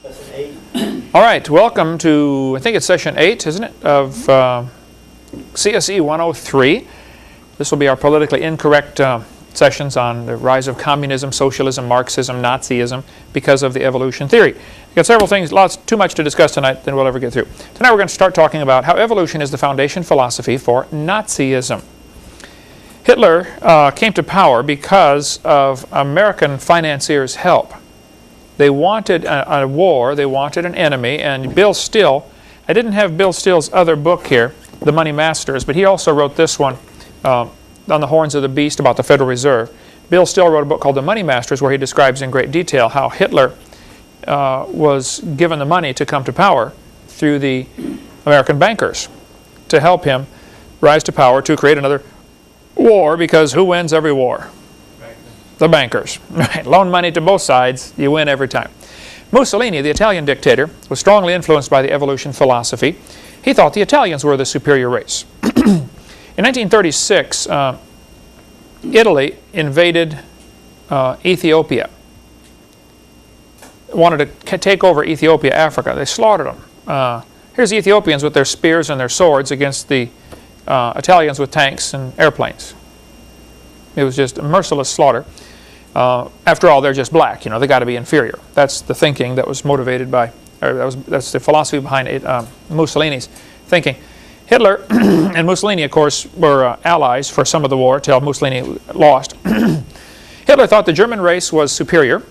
Lesson 8. All right, welcome to, I think it's session 8, isn't it, of CSE 103. This will be our politically incorrect sessions on the rise of communism, socialism, Marxism, Nazism because of the evolution theory. We've got several things, too much to discuss tonight than we'll ever get through. Tonight we're going to start talking about how evolution is the foundation philosophy for Nazism. Hitler came to power because of American financiers' help. They wanted a war, they wanted an enemy, and Bill Still, I didn't have Bill Still's other book here, The Money Masters, but he also wrote this one, On the Horns of the Beast, about the Federal Reserve. Bill Still wrote a book called The Money Masters, where he describes in great detail how Hitler was given the money to come to power through the American bankers to help him rise to power to create another war, because who wins every war? The bankers. Right. Loan money to both sides, you win every time. Mussolini, the Italian dictator, was strongly influenced by the evolution philosophy. He thought the Italians were the superior race. In 1936, Italy invaded Ethiopia. Wanted to take over Ethiopia, Africa. They slaughtered them. Here's the Ethiopians with their spears and their swords against the Italians with tanks and airplanes. It was just a merciless slaughter. After all, they're just black. You know, they got to be inferior. That's the thinking that was motivated by, or that's the philosophy behind Mussolini's thinking. Hitler and Mussolini, of course, were allies for some of the war till Mussolini lost. Hitler thought the German race was superior,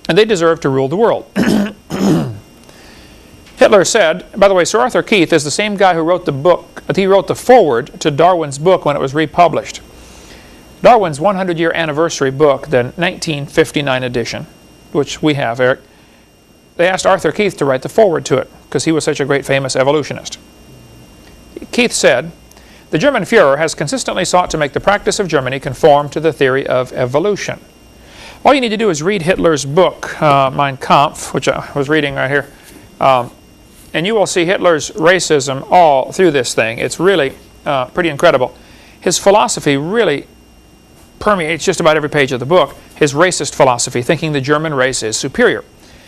and they deserved to rule the world. Hitler said, by the way, Sir Arthur Keith is the same guy who wrote the book, he wrote the foreword to Darwin's book when it was republished. Darwin's 100-year anniversary book, the 1959 edition, which we have, Eric, they asked Arthur Keith to write the foreword to it because he was such a great famous evolutionist. Keith said, "The German Führer has consistently sought to make the practice of Germany conform to the theory of evolution." All you need to do is read Hitler's book, Mein Kampf, which I was reading right here, and you will see Hitler's racism all through this thing. It's really pretty incredible. His philosophy really permeates just about every page of the book, his racist philosophy, thinking the German race is superior.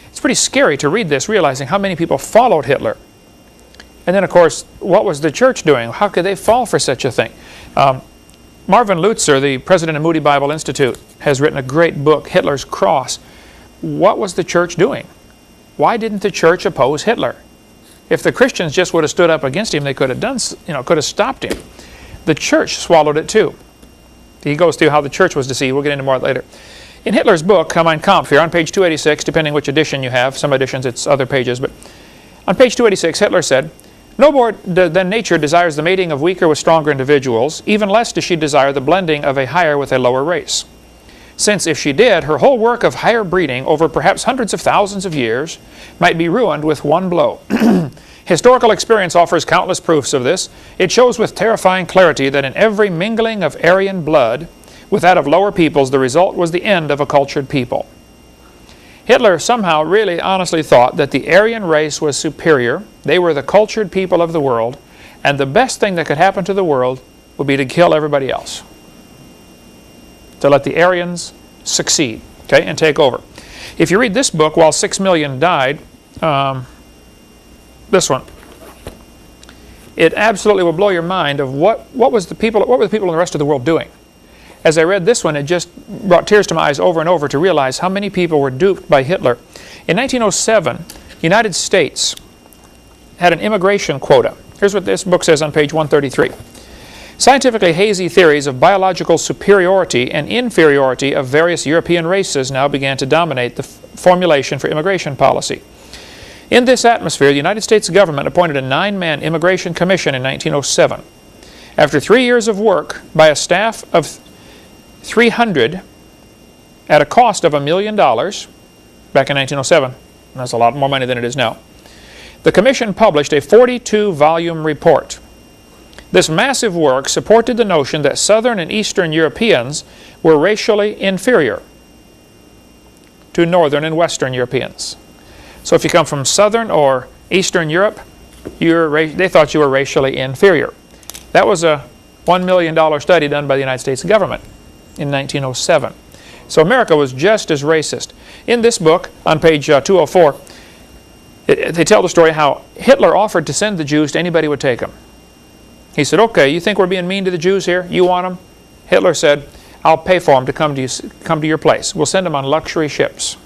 It's pretty scary to read this, realizing how many people followed Hitler. And then, of course, what was the church doing? How could they fall for such a thing? Marvin Lutzer, the president of Moody Bible Institute, has written a great book, Hitler's Cross. What was the church doing? Why didn't the church oppose Hitler? If the Christians just would have stood up against him, they could have done, could have stopped him. The church swallowed it too. He goes through how the church was deceived. We'll get into more later. In Hitler's book, Mein Kampf, here on page 286, depending which edition you have, some editions it's other pages, but on page 286, Hitler said, "No more than nature desires the mating of weaker with stronger individuals, even less does she desire the blending of a higher with a lower race. Since if she did, her whole work of higher breeding over perhaps hundreds of thousands of years might be ruined with one blow." Historical experience offers countless proofs of this. It shows with terrifying clarity that in every mingling of Aryan blood with that of lower peoples, the result was the end of a cultured people. Hitler somehow really honestly thought that the Aryan race was superior. They were the cultured people of the world, and the best thing that could happen to the world would be to kill everybody else. To let the Aryans succeed, okay, and take over. If you read this book, While 6 Million Died, this one, it absolutely will blow your mind of what were the people in the rest of the world doing. As I read this one, it just brought tears to my eyes over and over to realize how many people were duped by Hitler. In 1907, the United States had an immigration quota. Here's what this book says on page 133. Scientifically hazy theories of biological superiority and inferiority of various European races now began to dominate the formulation for immigration policy. In this atmosphere, the United States government appointed a 9-man immigration commission in 1907. After 3 years of work by a staff of 300 at a cost of $1 million back in 1907, that's a lot more money than it is now, the commission published a 42-volume report. This massive work supported the notion that Southern and Eastern Europeans were racially inferior to Northern and Western Europeans. So if you come from Southern or Eastern Europe, they thought you were racially inferior. That was a $1 million study done by the United States government in 1907. So America was just as racist. In this book, on page 204, They tell the story how Hitler offered to send the Jews to anybody who would take them. He said, okay, you think we're being mean to the Jews here? You want them? Hitler said, I'll pay for them to come to your place. We'll send them on luxury ships.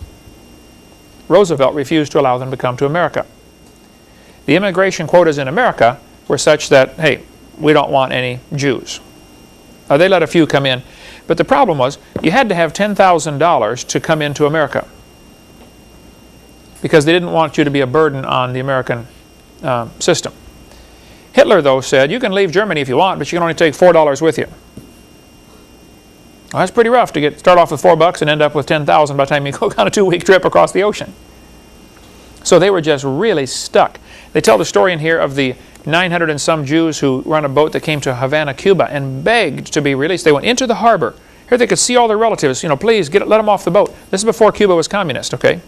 Roosevelt refused to allow them to come to America. The immigration quotas in America were such that, hey, we don't want any Jews. They let a few come in. But the problem was, you had to have $10,000 to come into America, because they didn't want you to be a burden on the American system. Hitler, though, said, you can leave Germany if you want, but you can only take $4 with you. Well, that's pretty rough to start off with $4 and end up with $10,000 by the time you go on a 2-week trip across the ocean. So they were just really stuck. They tell the story in here of the 900 and some Jews who run a boat that came to Havana, Cuba, and begged to be released. They went into the harbor. Here they could see all their relatives. Please let them off the boat. This is before Cuba was communist, okay?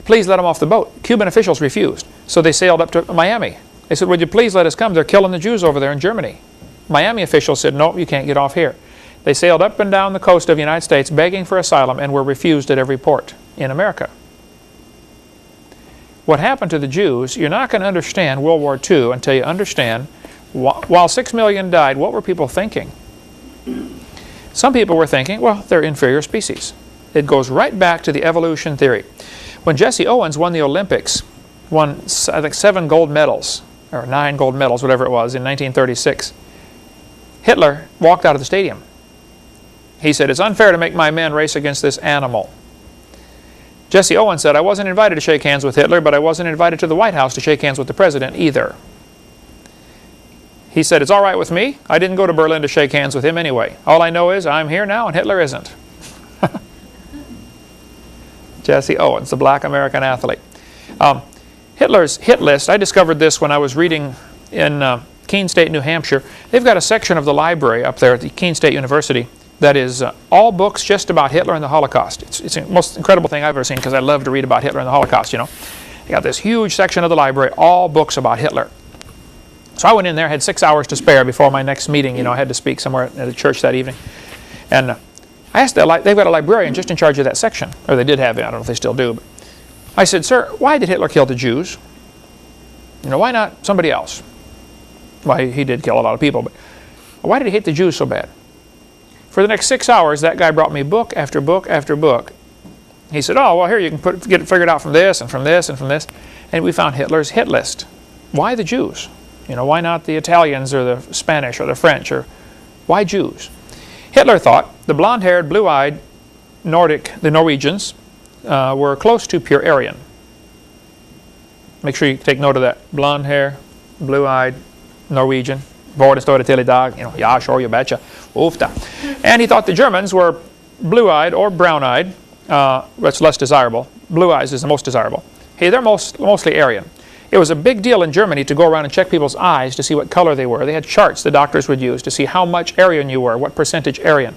Please let them off the boat. Cuban officials refused. So they sailed up to Miami. They said, would you please let us come? They're killing the Jews over there in Germany. Miami officials said, no, you can't get off here. They sailed up and down the coast of the United States begging for asylum and were refused at every port in America. What happened to the Jews, you're not going to understand World War II until you understand, while 6 million died, what were people thinking? Some people were thinking, well, they're inferior species. It goes right back to the evolution theory. When Jesse Owens won the Olympics, won, I think, 7 gold medals, or 9 gold medals, whatever it was, in 1936, Hitler walked out of the stadium. He said, it's unfair to make my men race against this animal. Jesse Owens said, I wasn't invited to shake hands with Hitler, but I wasn't invited to the White House to shake hands with the president either. He said, it's all right with me. I didn't go to Berlin to shake hands with him anyway. All I know is I'm here now and Hitler isn't. Jesse Owens, the black American athlete. Hitler's hit list, I discovered this when I was reading in Keene State, New Hampshire. They've got a section of the library up there at the Keene State University that is all books just about Hitler and the Holocaust. It's the most incredible thing I've ever seen, because I love to read about Hitler and the Holocaust, They got this huge section of the library, all books about Hitler. So I went in there, had 6 hours to spare before my next meeting. I had to speak somewhere at a church that evening. And I asked they've got a librarian just in charge of that section. Or they did have it, I don't know if they still do. But I said, sir, why did Hitler kill the Jews? Why not somebody else? Well, he did kill a lot of people, but why did he hate the Jews so bad? For the next 6 hours, that guy brought me book after book after book. He said, oh, well, here, you can get it figured out from this and from this and from this. And we found Hitler's hit list. Why the Jews? Why not the Italians or the Spanish or the French? Or why Jews? Hitler thought the blonde-haired, blue-eyed the Norwegians, were close to pure Aryan. Make sure you take note of that. Blonde hair, blue-eyed, Norwegian. Vår det står det till idag. Ja, sure, you betcha. Ofta. And he thought the Germans were blue-eyed or brown-eyed. That's less desirable. Blue eyes is the most desirable. Hey, they're mostly Aryan. It was a big deal in Germany to go around and check people's eyes to see what color they were. They had charts the doctors would use to see how much Aryan you were, what percentage Aryan.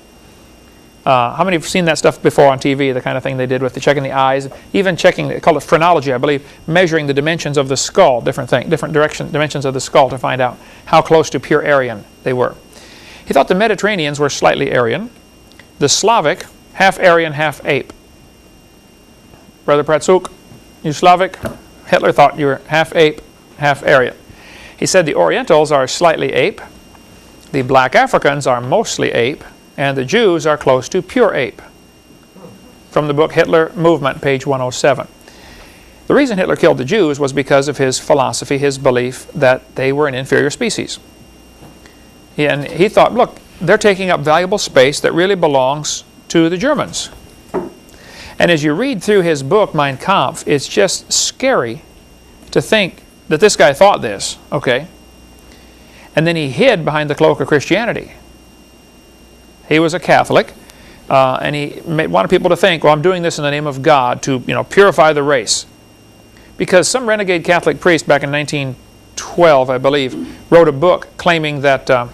How many have seen that stuff before on TV, the kind of thing they did with checking the eyes, even checking, they call it phrenology, I believe, measuring the dimensions of the skull, different dimensions of the skull to find out how close to pure Aryan they were. He thought the Mediterraneans were slightly Aryan, the Slavic, half Aryan, half ape. Brother Pratsuk, you Slavic? Hitler thought you were half ape, half Aryan. He said the Orientals are slightly ape, the black Africans are mostly ape, and the Jews are close to pure ape. From the book Hitler Movement, page 107. The reason Hitler killed the Jews was because of his philosophy, his belief that they were an inferior species. And he thought, look, they're taking up valuable space that really belongs to the Germans. And as you read through his book, Mein Kampf, it's just scary to think that this guy thought this, okay? And then he hid behind the cloak of Christianity. He was a Catholic, and he wanted people to think, well, I'm doing this in the name of God to, purify the race. Because some renegade Catholic priest back in 1912, I believe, wrote a book claiming that, that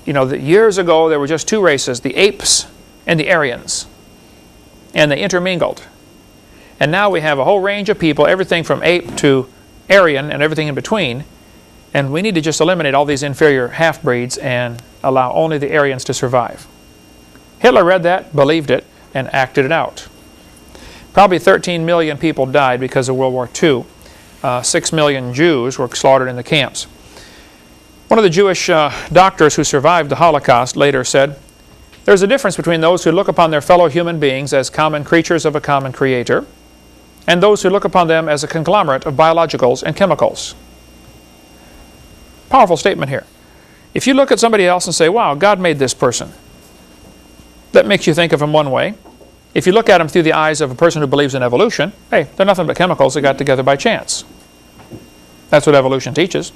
years ago there were just 2 races, the apes and the Aryans, and they intermingled. And now we have a whole range of people, everything from ape to Aryan and everything in between, and we need to just eliminate all these inferior half-breeds and allow only the Aryans to survive. Hitler read that, believed it, and acted it out. Probably 13 million people died because of World War II. 6 million Jews were slaughtered in the camps. One of the Jewish doctors who survived the Holocaust later said, "There's a difference between those who look upon their fellow human beings as common creatures of a common creator and those who look upon them as a conglomerate of biologicals and chemicals." Powerful statement here. If you look at somebody else and say, wow, God made this person, that makes you think of him one way. If you look at him through the eyes of a person who believes in evolution, hey, they're nothing but chemicals that got together by chance. That's what evolution teaches.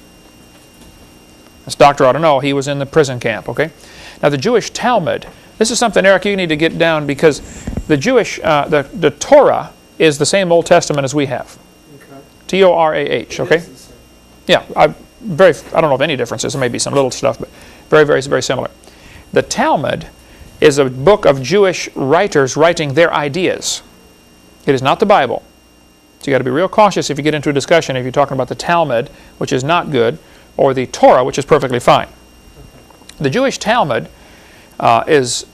This doctor ought to know. He was in the prison camp, okay? Now the Jewish Talmud, this is something, Eric, you need to get down, because the Jewish, the Torah is the same Old Testament as we have. Okay. T-O-R-A-H, okay? Yeah, I don't know of any differences. There may be some little stuff, but very, very, very similar. The Talmud is a book of Jewish writers writing their ideas. It is not the Bible. So you got to be real cautious if you get into a discussion if you're talking about the Talmud, which is not good, or the Torah, which is perfectly fine. The Jewish Talmud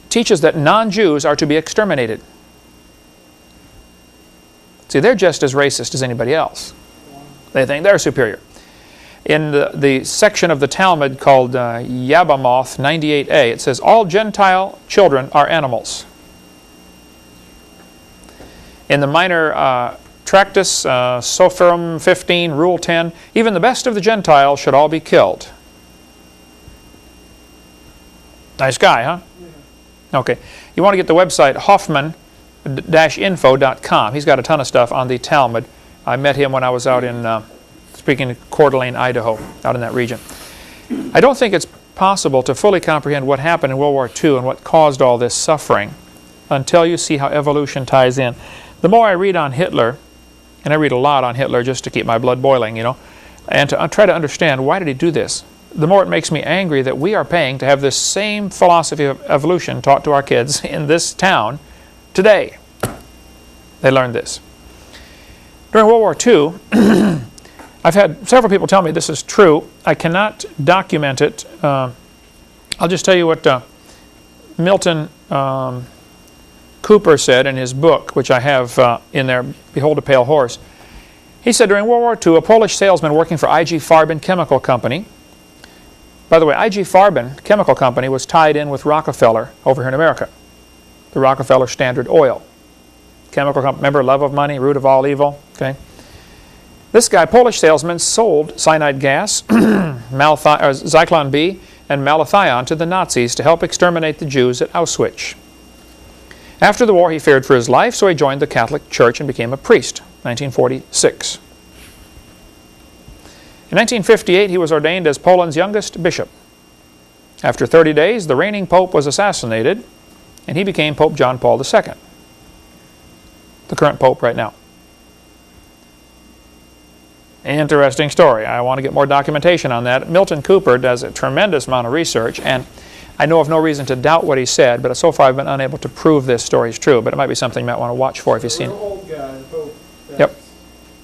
teaches that non-Jews are to be exterminated. See, they're just as racist as anybody else. They think they're superior. In the section of the Talmud called Yabamoth 98a, it says, all Gentile children are animals. In the minor Tractus, Sophorum 15, Rule 10, even the best of the Gentiles should all be killed. Nice guy, huh? Yeah. Okay. You want to get the website Hoffman-info.com. He's got a ton of stuff on the Talmud. I met him when I was out in speaking in Coeur d'Alene, Idaho, out in that region. I don't think it's possible to fully comprehend what happened in World War II and what caused all this suffering until you see how evolution ties in. The more I read on Hitler, and I read a lot on Hitler just to keep my blood boiling, you know, and to try to understand why did he do this, the more it makes me angry that we are paying to have this same philosophy of evolution taught to our kids in this town today. They learned this. During World War II, I've had several people tell me this is true. I cannot document it. I'll just tell you what Milton Cooper said in his book, which I have in there, Behold a Pale Horse. He said during World War II, a Polish salesman working for I.G. Farben Chemical Company. By the way, I.G. Farben Chemical Company was tied in with Rockefeller over here in America. The Rockefeller Standard Oil. Chemical company, remember, love of money, root of all evil. Okay. This guy, Polish salesman, sold cyanide gas, Zyklon B, and malathion to the Nazis to help exterminate the Jews at Auschwitz. After the war, he feared for his life, so he joined the Catholic Church and became a priest, 1946. In 1958, he was ordained as Poland's youngest bishop. After 30 days, the reigning pope was assassinated, and he became Pope John Paul II, the current pope right now. Interesting story. I want to get more documentation on that. Milton Cooper does a tremendous amount of research, and I know of no reason to doubt what he said, but so far I've been unable to prove this story is true, but it might be something you might want to watch for if you've seen it. Old guy, Pope. Yep.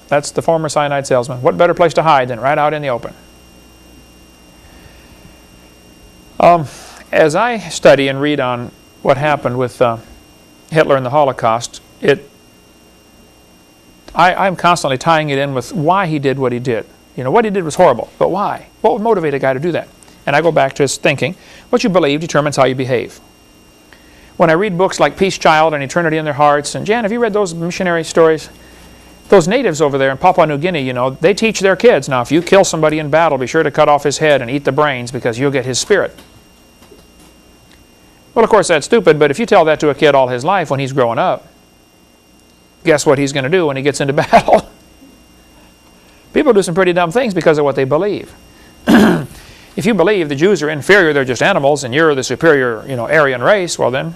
That's the former cyanide salesman. What better place to hide than right out in the open? As I study and read on what happened with Hitler and the Holocaust, I'm constantly tying it in with why he did what he did. You know, what he did was horrible, but why? What would motivate a guy to do that? And I go back to his thinking. What you believe determines how you behave. When I read books like Peace Child and Eternity in Their Hearts, and Jan, have you read those missionary stories? Those natives over there in Papua New Guinea, you know, they teach their kids, now if you kill somebody in battle, be sure to cut off his head and eat the brains because you'll get his spirit. Well, of course, that's stupid, but if you tell that to a kid all his life when he's growing up, guess what he's going to do when he gets into battle? People do some pretty dumb things because of what they believe. If you believe the Jews are inferior, they're just animals, and you're the superior, you know, Aryan race, well then,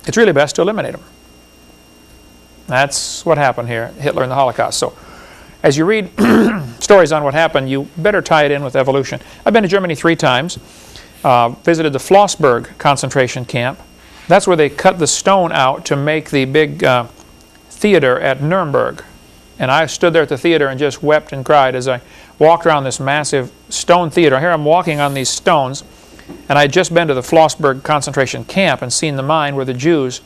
it's really best to eliminate them. That's what happened here, Hitler and the Holocaust. So, as you read stories on what happened, you better tie it in with evolution. I've been to Germany 3 times, visited the Flossburg concentration camp. That's where they cut the stone out to make the big theater at Nuremberg. And I stood there at the theater and just wept and cried as I walked around this massive stone theater. Here I'm walking on these stones, and I had just been to the Flossburg concentration camp and seen the mine where the Jews,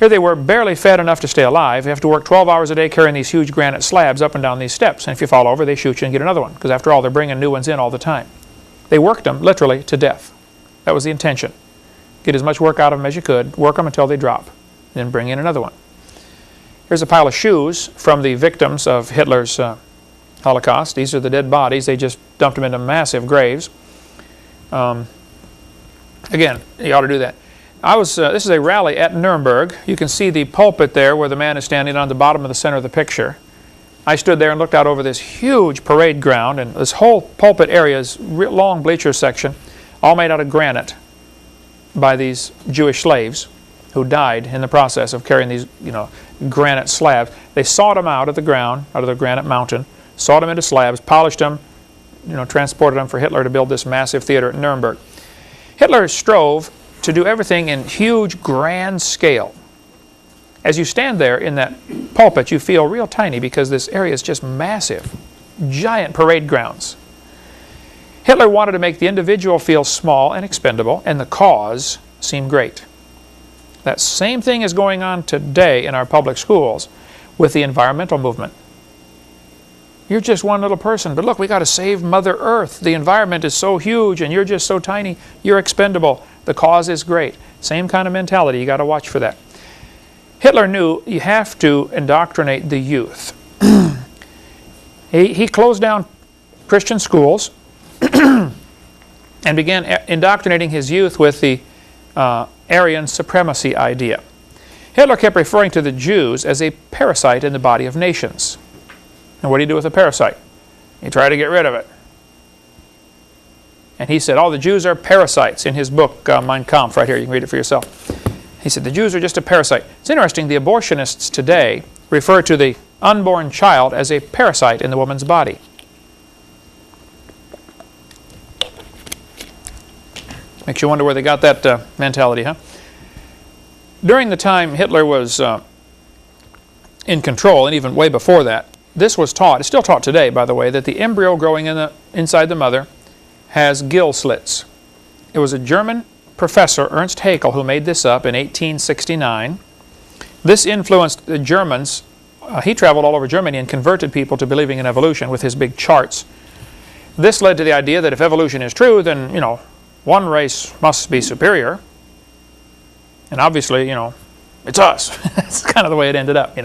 Here they were, barely fed enough to stay alive. They have to work 12 hours a day carrying these huge granite slabs up and down these steps. And if you fall over, they shoot you and get another one, because after all, they're bringing new ones in all the time. They worked them literally to death. That was the intention. Get as much work out of them as you could, work them until they drop, then bring in another one. Here's a pile of shoes from the victims of Hitler's Holocaust. These are the dead bodies. They just dumped them into massive graves. Again, you ought to do that. This is a rally at Nuremberg. You can see the pulpit there where the man is standing on the bottom of the center of the picture. I stood there and looked out over this huge parade ground, and this whole pulpit area is long bleacher section, all made out of granite by these Jewish slaves who died in the process of carrying these, granite slabs. They sawed them out of the ground, out of the granite mountain, sawed them into slabs, polished them, transported them for Hitler to build this massive theater at Nuremberg. Hitler strove to do everything in huge, grand scale. As you stand there in that pulpit, you feel real tiny because this area is just massive, giant parade grounds. Hitler wanted to make the individual feel small and expendable, and the cause seem great. That same thing is going on today in our public schools with the environmental movement. You're just one little person, but look, we got to save Mother Earth. The environment is so huge and you're just so tiny, you're expendable. The cause is great. Same kind of mentality, you got to watch for that. Hitler knew you have to indoctrinate the youth. He closed down Christian schools and began indoctrinating his youth with the Aryan supremacy idea. Hitler kept referring to the Jews as a parasite in the body of nations. And what do you do with a parasite? You try to get rid of it. And he said, the Jews are parasites in his book, Mein Kampf, right here. You can read it for yourself. He said, the Jews are just a parasite. It's interesting, the abortionists today refer to the unborn child as a parasite in the woman's body. Makes you wonder where they got that mentality, huh? During the time Hitler was in control, and even way before that, this was taught, it's still taught today, by the way, that the embryo growing inside the mother has gill slits. It was a German professor, Ernst Haeckel, who made this up in 1869. This influenced the Germans. He traveled all over Germany and converted people to believing in evolution with his big charts. This led to the idea that if evolution is true, then, one race must be superior. And obviously, it's us. That's kind of the way it ended up,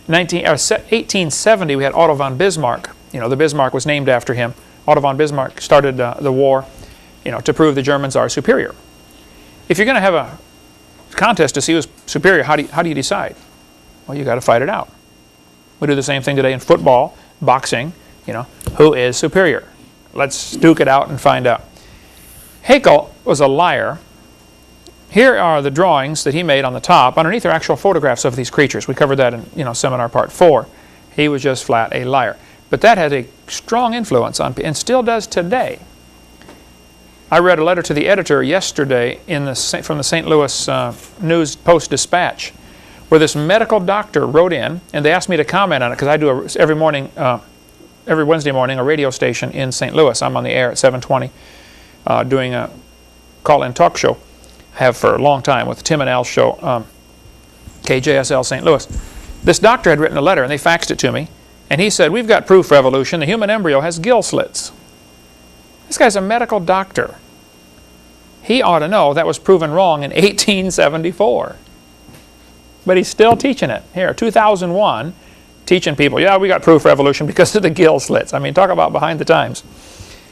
1870, we had Otto von Bismarck. The Bismarck was named after him. Otto von Bismarck started the war, to prove the Germans are superior. If you're going to have a contest to see who's superior, how do you decide? Well, you got to fight it out. We do the same thing today in football, boxing. Who is superior? Let's duke it out and find out. Haeckel was a liar. Here are the drawings that he made on the top. Underneath are actual photographs of these creatures. We covered that in seminar part 4. He was just flat a liar. But that had a strong influence on, and still does today. I read a letter to the editor yesterday from the St. Louis News Post-Dispatch, where this medical doctor wrote in, and they asked me to comment on it because I do every Wednesday morning a radio station in St. Louis. I'm on the air at 7:20 doing a call-in talk show. Have for a long time with the Tim and Al show, KJSL St. Louis. This doctor had written a letter and they faxed it to me, and he said, we've got proof for evolution. The human embryo has gill slits. This guy's a medical doctor. He ought to know that was proven wrong in 1874. But he's still teaching it. Here, 2001, teaching people, yeah, we got proof for evolution because of the gill slits. I mean, talk about behind the times.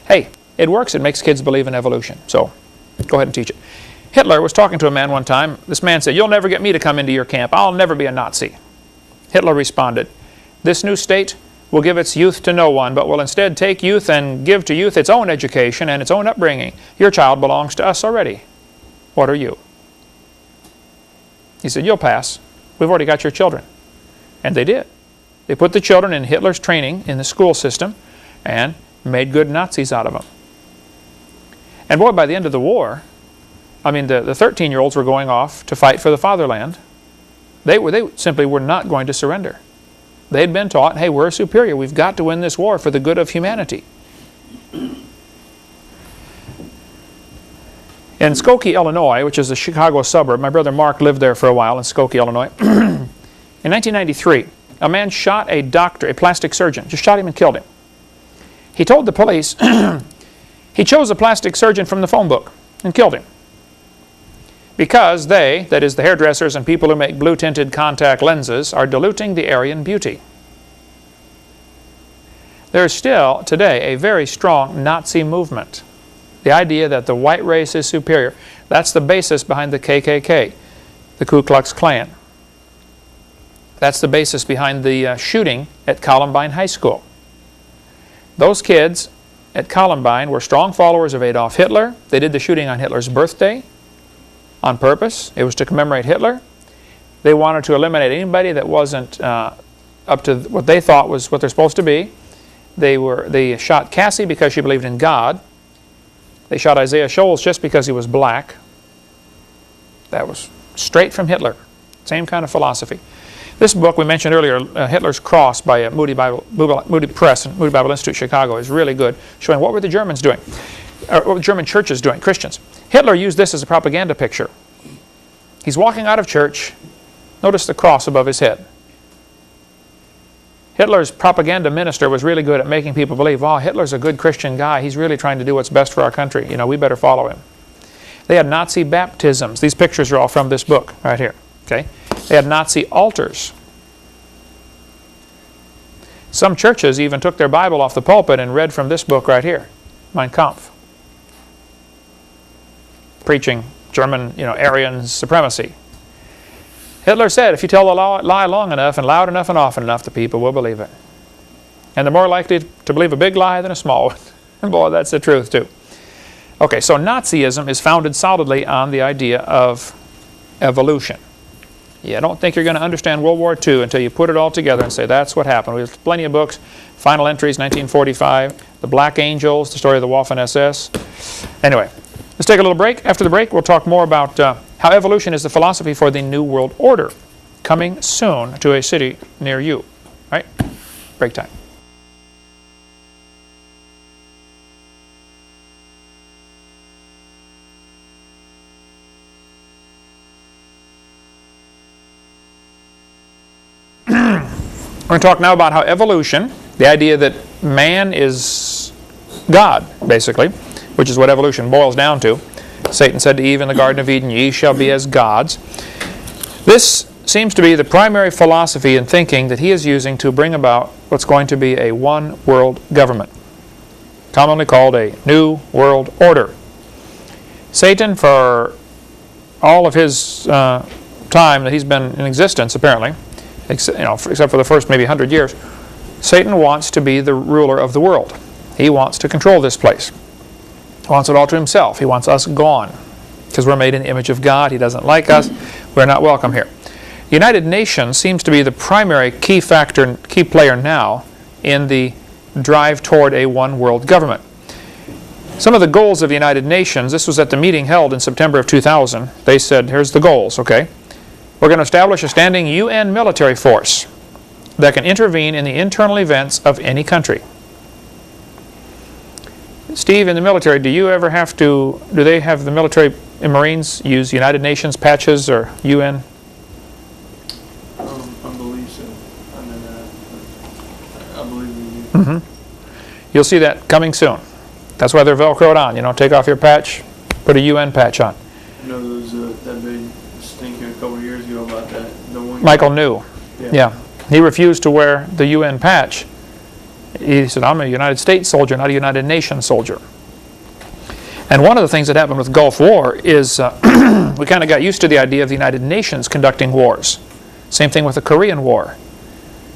Hey, it works. It makes kids believe in evolution. So go ahead and teach it. Hitler was talking to a man one time. This man said, you'll never get me to come into your camp. I'll never be a Nazi. Hitler responded, this new state will give its youth to no one, but will instead take youth and give to youth its own education and its own upbringing. Your child belongs to us already. What are you? He said, you'll pass. We've already got your children. And they did. They put the children in Hitler's training in the school system and made good Nazis out of them. And boy, by the end of the war, I mean, the 13-year-olds were going off to fight for the fatherland. They simply were not going to surrender. They'd been taught, hey, we're superior. We've got to win this war for the good of humanity. In Skokie, Illinois, which is a Chicago suburb, my brother Mark lived there for a while in Skokie, Illinois. In 1993, a man shot a doctor, a plastic surgeon, just shot him and killed him. He told the police he chose a plastic surgeon from the phone book and killed him. Because they, that is the hairdressers and people who make blue-tinted contact lenses, are diluting the Aryan beauty. There is still, today, a very strong Nazi movement. The idea that the white race is superior. That's the basis behind the KKK, the Ku Klux Klan. That's the basis behind the shooting at Columbine High School. Those kids at Columbine were strong followers of Adolf Hitler. They did the shooting on Hitler's birthday on purpose. It was to commemorate Hitler. They wanted to eliminate anybody that wasn't up to what they thought was what they're supposed to be. They shot Cassie because she believed in God. They shot Isaiah Shoals just because he was black. That was straight from Hitler. Same kind of philosophy. This book we mentioned earlier, Hitler's Cross by Moody Press and Moody Bible Institute Chicago, is really good, showing what were the Germans doing, what were the German churches doing, Christians. Hitler used this as a propaganda picture. He's walking out of church. Notice the cross above his head. Hitler's propaganda minister was really good at making people believe, oh, Hitler's a good Christian guy. He's really trying to do what's best for our country. You know, we better follow him. They had Nazi baptisms. These pictures are all from this book right here. Okay? They had Nazi altars. Some churches even took their Bible off the pulpit and read from this book right here, Mein Kampf, preaching German, Aryan supremacy. Hitler said, if you tell a lie long enough and loud enough and often enough, the people will believe it. And they're more likely to believe a big lie than a small one. And boy, that's the truth too. Okay, so Nazism is founded solidly on the idea of evolution. Yeah, I don't think you're going to understand World War II until you put it all together and say that's what happened. We have plenty of books. Final Entries, 1945. The Black Angels, the story of the Waffen-SS. Anyway, let's take a little break. After the break, we'll talk more about how evolution is the philosophy for the New World Order, coming soon to a city near you. All right? Break time. We're going to talk now about how evolution, the idea that man is God, basically, which is what evolution boils down to. Satan said to Eve in the Garden of Eden, ye shall be as gods. This seems to be the primary philosophy and thinking that he is using to bring about what's going to be a one-world government, commonly called a New World Order. Satan, for all of his time that he's been in existence, apparently, except for the first maybe 100 years, Satan wants to be the ruler of the world. He wants to control this place. He wants it all to himself. He wants us gone because we're made in the image of God. He doesn't like us. We're not welcome here. The United Nations seems to be the primary key factor, key player now in the drive toward a one-world government. Some of the goals of the United Nations, this was at the meeting held in September of 2000. They said, here's the goals, okay? We're going to establish a standing UN military force that can intervene in the internal events of any country. Steve, in the military, do they have the military and Marines use United Nations patches or UN? I believe so. I believe we do. You'll see that coming soon. That's why they're Velcroed on. Take off your patch, put a UN patch on. I know there was that big stinker a couple of years ago about that. Michael knew. Yeah. He refused to wear the UN patch. He said, I'm a United States soldier, not a United Nations soldier. And one of the things that happened with Gulf War is we kind of got used to the idea of the United Nations conducting wars. Same thing with the Korean War.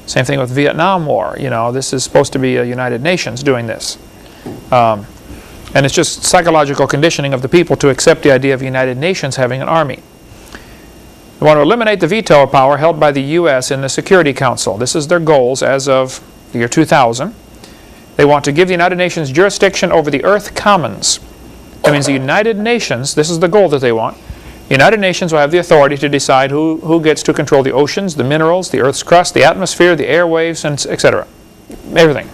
Same thing with Vietnam War. This is supposed to be a United Nations doing this. And it's just psychological conditioning of the people to accept the idea of the United Nations having an army. They want to eliminate the veto power held by the U.S. in the Security Council. This is their goals as of the year 2000. They want to give the United Nations jurisdiction over the Earth Commons. That means the United Nations, this is the goal that they want, the United Nations will have the authority to decide who gets to control the oceans, the minerals, the Earth's crust, the atmosphere, the airwaves, and etc. Everything.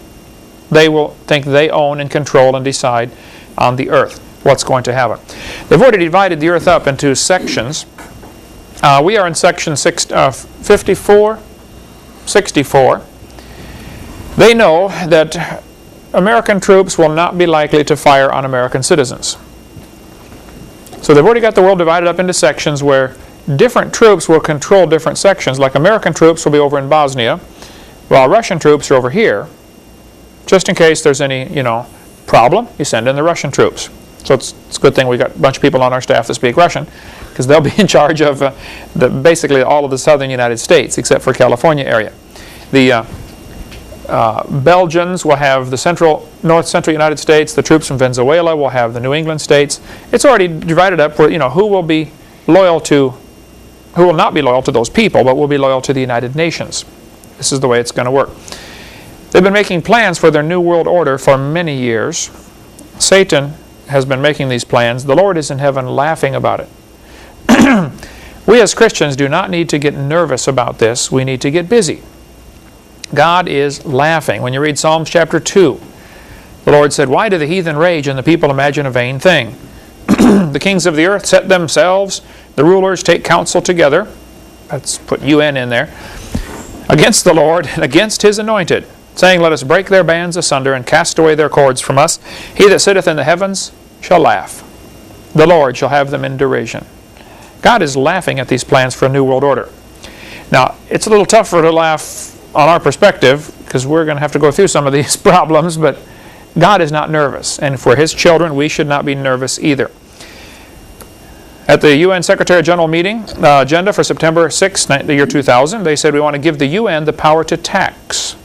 They will think they own and control and decide on the Earth. what's going to happen. They've already divided the earth up into sections. We are in section 64. They know that American troops will not be likely to fire on American citizens. So they've already got the world divided up into sections where different troops will control different sections. Like American troops will be over in Bosnia, while Russian troops are over here. Just in case there's any, problem, you send in the Russian troops. So it's a good thing we got a bunch of people on our staff that speak Russian, because they'll be in charge of basically all of the southern United States, except for California area. The Belgians will have the north central United States. The troops from Venezuela will have the New England states. It's already divided up where, who will not be loyal to those people, but will be loyal to the United Nations. This is the way it's going to work. They've been making plans for their new world order for many years. Satan has been making these plans. The Lord is in heaven laughing about it. We as Christians do not need to get nervous about this. We need to get busy. God is laughing. When you read Psalms chapter 2, the Lord said, "Why do the heathen rage and the people imagine a vain thing? The kings of the earth set themselves, the rulers take counsel together." Let's put UN in there. "Against the Lord and against His anointed, saying, Let us break their bands asunder and cast away their cords from us. He that sitteth in the heavens shall laugh. The Lord shall have them in derision." God is laughing at these plans for a new world order. Now, it's a little tougher to laugh on our perspective, because we're going to have to go through some of these problems, but God is not nervous. And for His children, we should not be nervous either. At the UN Secretary General meeting agenda for September 6, the year 2000, they said we want to give the UN the power to tax.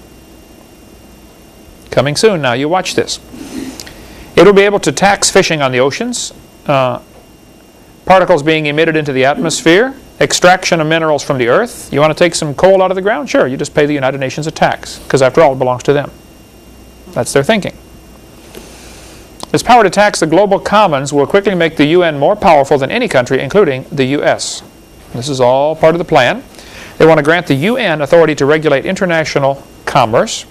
Coming soon now, you watch this. It will be able to tax fishing on the oceans, particles being emitted into the atmosphere, extraction of minerals from the earth. You want to take some coal out of the ground? Sure, you just pay the United Nations a tax, because after all, it belongs to them. That's their thinking. This power to tax the global commons will quickly make the UN more powerful than any country, including the U.S. This is all part of the plan. They want to grant the UN authority to regulate international commerce,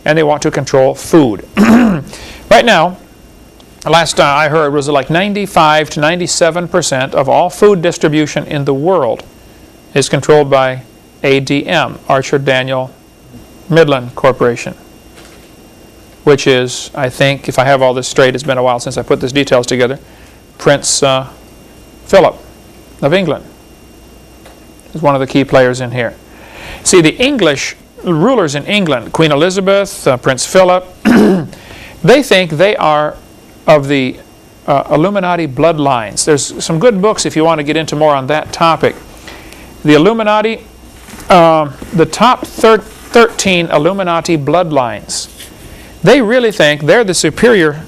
and they want to control food. Right now, last I heard, was like 95 to 97% of all food distribution in the world is controlled by ADM, Archer Daniel Midland Corporation, which is, I think, if I have all this straight, it's been a while since I put these details together, Prince Philip of England is one of the key players in here. See, the English rulers in England, Queen Elizabeth, Prince Philip, they think they are of the Illuminati bloodlines. There's some good books if you want to get into more on that topic. The Illuminati, the top 13 Illuminati bloodlines, they really think they're the superior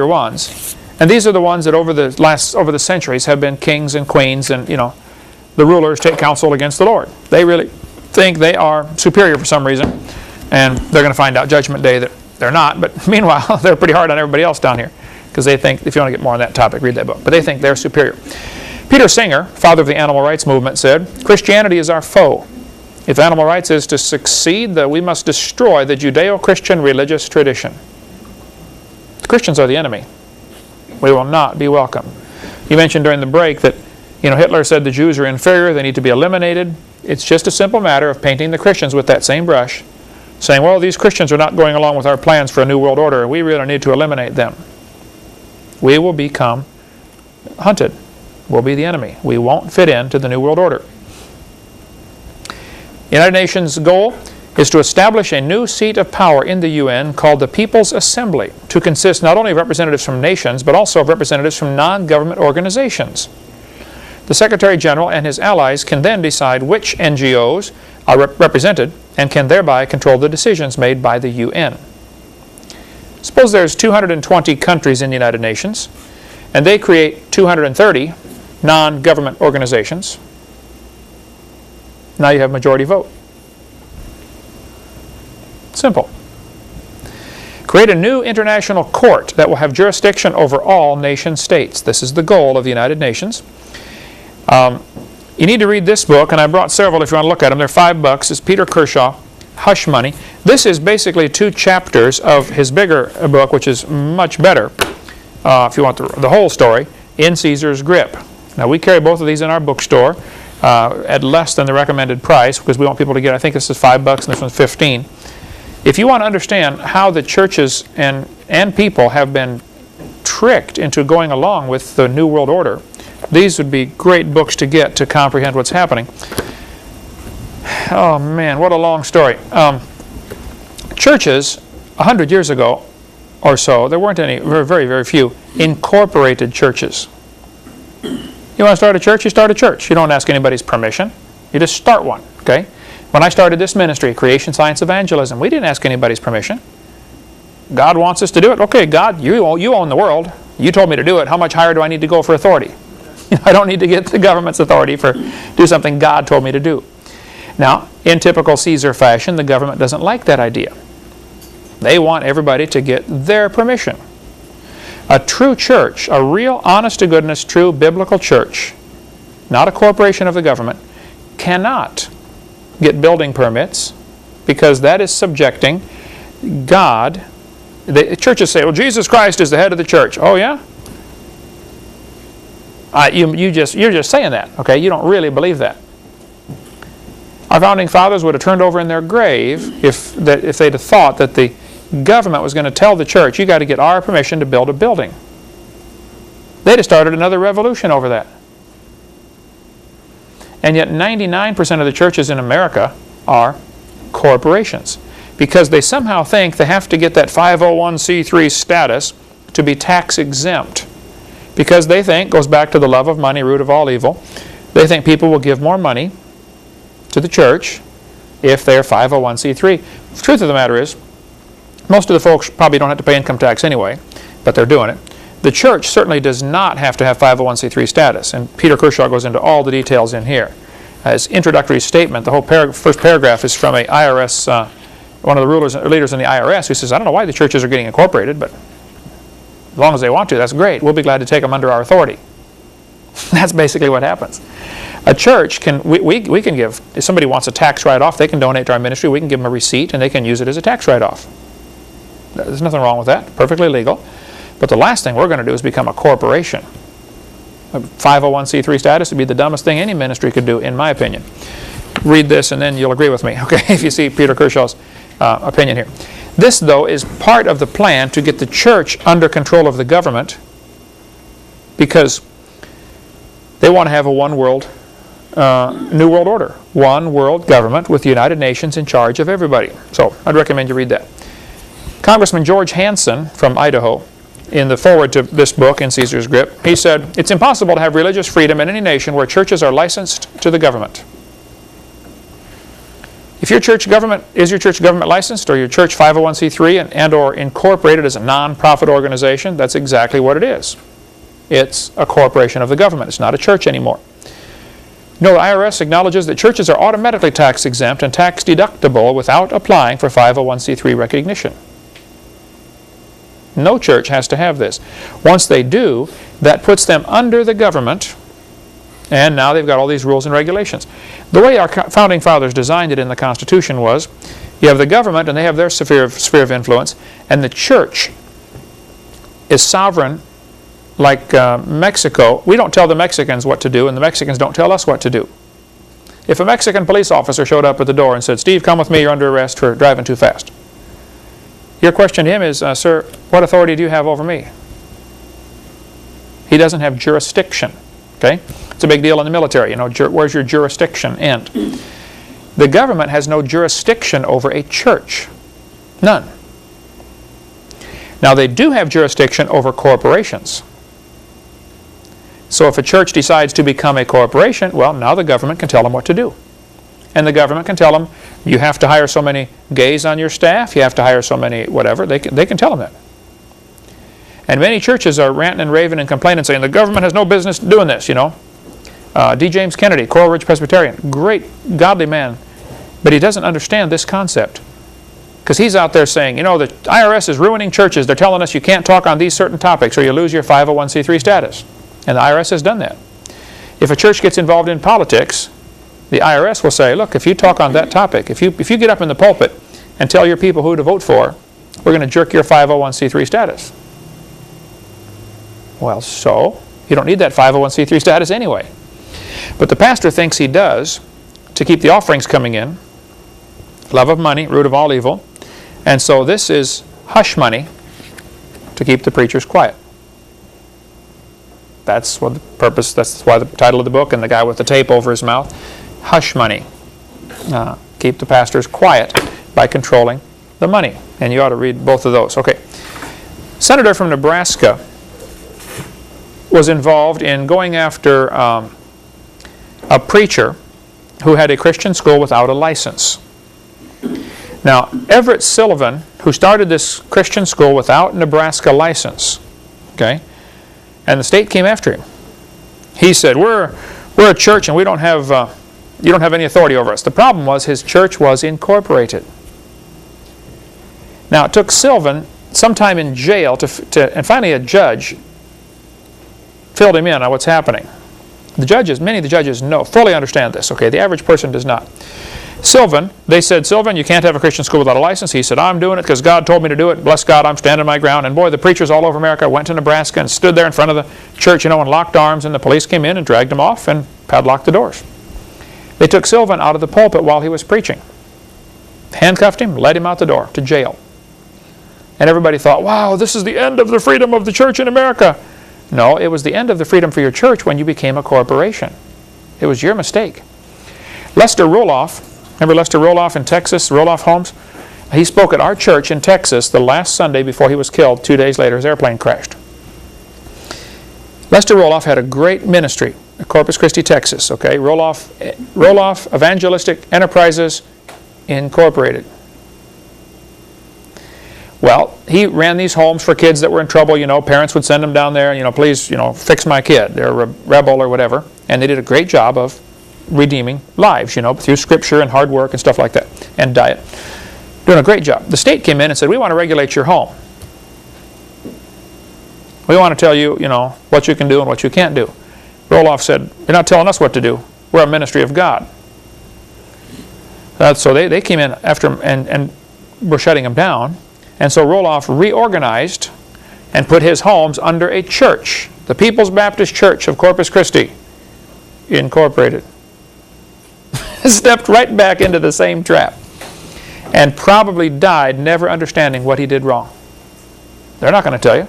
ones, and these are the ones that over the centuries have been kings and queens, and the rulers take counsel against the Lord. They really think they are superior for some reason, and they're going to find out Judgment Day that they're not, but meanwhile, they're pretty hard on everybody else down here, because they think, if you want to get more on that topic, read that book, but they think they're superior. Peter Singer, father of the animal rights movement, said, "Christianity is our foe. If animal rights is to succeed, we must destroy the Judeo-Christian religious tradition." The Christians are the enemy. We will not be welcome. You mentioned during the break that Hitler said the Jews are inferior, they need to be eliminated. It's just a simple matter of painting the Christians with that same brush, saying, well, these Christians are not going along with our plans for a new world order, and we really need to eliminate them. We will become hunted. We'll be the enemy. We won't fit into the new world order. The United Nations' goal is to establish a new seat of power in the UN called the People's Assembly, to consist not only of representatives from nations, but also of representatives from non-government organizations. The Secretary General and his allies can then decide which NGOs are represented and can thereby control the decisions made by the UN. Suppose there's 220 countries in the United Nations, and they create 230 non-government organizations. Now you have majority vote. Simple. Create a new international court that will have jurisdiction over all nation states. This is the goal of the United Nations. You need to read this book, and I brought several if you want to look at them. They're $5. It's Peter Kershaw, Hush Money. This is basically 2 chapters of his bigger book, which is much better. if you want the whole story, in Caesar's Grip. Now, we carry both of these in our bookstore at less than the recommended price because we want people to get, I think this is $5 and this one's $15. If you want to understand how the churches and people have been tricked into going along with the New World Order, these would be great books to get to comprehend what's happening. Oh man, what a long story. Churches, 100 years ago or so, there weren't any, very, very few, incorporated churches. You want to start a church, you start a church. You don't ask anybody's permission. You just start one, okay? When I started this ministry, Creation Science Evangelism, we didn't ask anybody's permission. God wants us to do it. Okay, God, you own the world. You told me to do it. How much higher do I need to go for authority? I don't need to get the government's authority for do something God told me to do. Now, in typical Caesar fashion, the government doesn't like that idea. They want everybody to get their permission. A true church, a real honest-to-goodness, true biblical church, not a corporation of the government, cannot get building permits because that is subjecting God. The churches say, well, Jesus Christ is the head of the church. Oh, yeah? You're just saying that, okay? You don't really believe that. Our founding fathers would have turned over in their grave if they'd have thought that the government was going to tell the church, you got to get our permission to build a building. They'd have started another revolution over that. And yet 99% of the churches in America are corporations because they somehow think they have to get that 501c3 status to be tax exempt. Because they think, goes back to the love of money, root of all evil, they think people will give more money to the church if they're 501c3. The truth of the matter is, most of the folks probably don't have to pay income tax anyway, but they're doing it. The church certainly does not have to have 501c3 status, and Peter Kershaw goes into all the details in here. His introductory statement, the whole first paragraph is from a IRS, one of the leaders in the IRS, who says, I don't know why the churches are getting incorporated, but as long as they want to, that's great. We'll be glad to take them under our authority. That's basically what happens. A church can, we can give, if somebody wants a tax write-off, they can donate to our ministry, we can give them a receipt, and they can use it as a tax write-off. There's nothing wrong with that, perfectly legal. But the last thing we're going to do is become a corporation. A 501c3 status would be the dumbest thing any ministry could do, in my opinion. Read this and then you'll agree with me, okay, if you see Peter Kershaw's opinion here. This, though, is part of the plan to get the church under control of the government because they want to have a one world, New World Order. One world government with the United Nations in charge of everybody. So I'd recommend you read that. Congressman George Hansen from Idaho, in the foreword to this book, In Caesar's Grip, he said, it's impossible to have religious freedom in any nation where churches are licensed to the government. If your church government, is your church government licensed, or your church 501c3 and or incorporated as a non-profit organization, that's exactly what it is. It's a corporation of the government. It's not a church anymore. No, the IRS acknowledges that churches are automatically tax exempt and tax deductible without applying for 501c3 recognition. No church has to have this. Once they do, that puts them under the government, and now they've got all these rules and regulations. The way our founding fathers designed it in the Constitution was, you have the government and they have their sphere of influence, and the church is sovereign like Mexico. We don't tell the Mexicans what to do, and the Mexicans don't tell us what to do. If a Mexican police officer showed up at the door and said, Steve, come with me, you're under arrest for driving too fast. Your question to him is, sir, what authority do you have over me? He doesn't have jurisdiction. Okay? It's a big deal in the military. You know, where's your jurisdiction end? The government has no jurisdiction over a church. None. Now, they do have jurisdiction over corporations. So if a church decides to become a corporation, well, now the government can tell them what to do. And the government can tell them, you have to hire so many gays on your staff, you have to hire so many whatever. They can tell them that. And many churches are ranting and raving and complaining, saying the government has no business doing this, you know. D. James Kennedy, Coral Ridge Presbyterian, great godly man, but he doesn't understand this concept. Because he's out there saying, you know, the IRS is ruining churches. They're telling us you can't talk on these certain topics or you lose your 501c3 status. And the IRS has done that. If a church gets involved in politics, the IRS will say, look, if you talk on that topic, if you get up in the pulpit and tell your people who to vote for, we're going to jerk your 501c3 status. Well, so you don't need that 501c3 status anyway. But the pastor thinks he does to keep the offerings coming in. Love of money, root of all evil. And so this is hush money to keep the preachers quiet. That's what the purpose, that's why the title of the book and the guy with the tape over his mouth. Hush money. Keep the pastors quiet by controlling the money. And you ought to read both of those. Okay. Senator from Nebraska was involved in going after a preacher who had a Christian school without a license. Now, Everett Sullivan, who started this Christian school without Nebraska license, okay, and the state came after him. He said, "We're a church and we don't have you don't have any authority over us." The problem was his church was incorporated. Now, it took Sullivan some time in jail and finally a judge filled him in on what's happening. The judges, many of the judges fully understand this. Okay, the average person does not. Sullivan, they said, "Sullivan, you can't have a Christian school without a license." He said, "I'm doing it because God told me to do it. Bless God, I'm standing my ground." And boy, the preachers all over America went to Nebraska and stood there in front of the church, and locked arms, and the police came in and dragged him off and padlocked the doors. They took Sullivan out of the pulpit while he was preaching, handcuffed him, led him out the door to jail. And everybody thought, wow, this is the end of the freedom of the church in America. No, it was the end of the freedom for your church when you became a corporation. It was your mistake. Lester Roloff, remember Lester Roloff in Texas, Roloff Homes? He spoke at our church in Texas the last Sunday before he was killed. 2 days later, his airplane crashed. Lester Roloff had a great ministry in Corpus Christi, Texas. Okay, Roloff Evangelistic Enterprises Incorporated. Well, he ran these homes for kids that were in trouble. Parents would send them down there, please, fix my kid. They're a rebel or whatever. And they did a great job of redeeming lives, through scripture and hard work and stuff like that, and diet. Doing a great job. The state came in and said, "We want to regulate your home. We want to tell you, what you can do and what you can't do." Roloff said, "You're not telling us what to do. We're a ministry of God." So they came in after him and were shutting him down. And so Roloff reorganized and put his homes under a church, the People's Baptist Church of Corpus Christi, Incorporated. Stepped right back into the same trap and probably died never understanding what he did wrong. They're not going to tell you.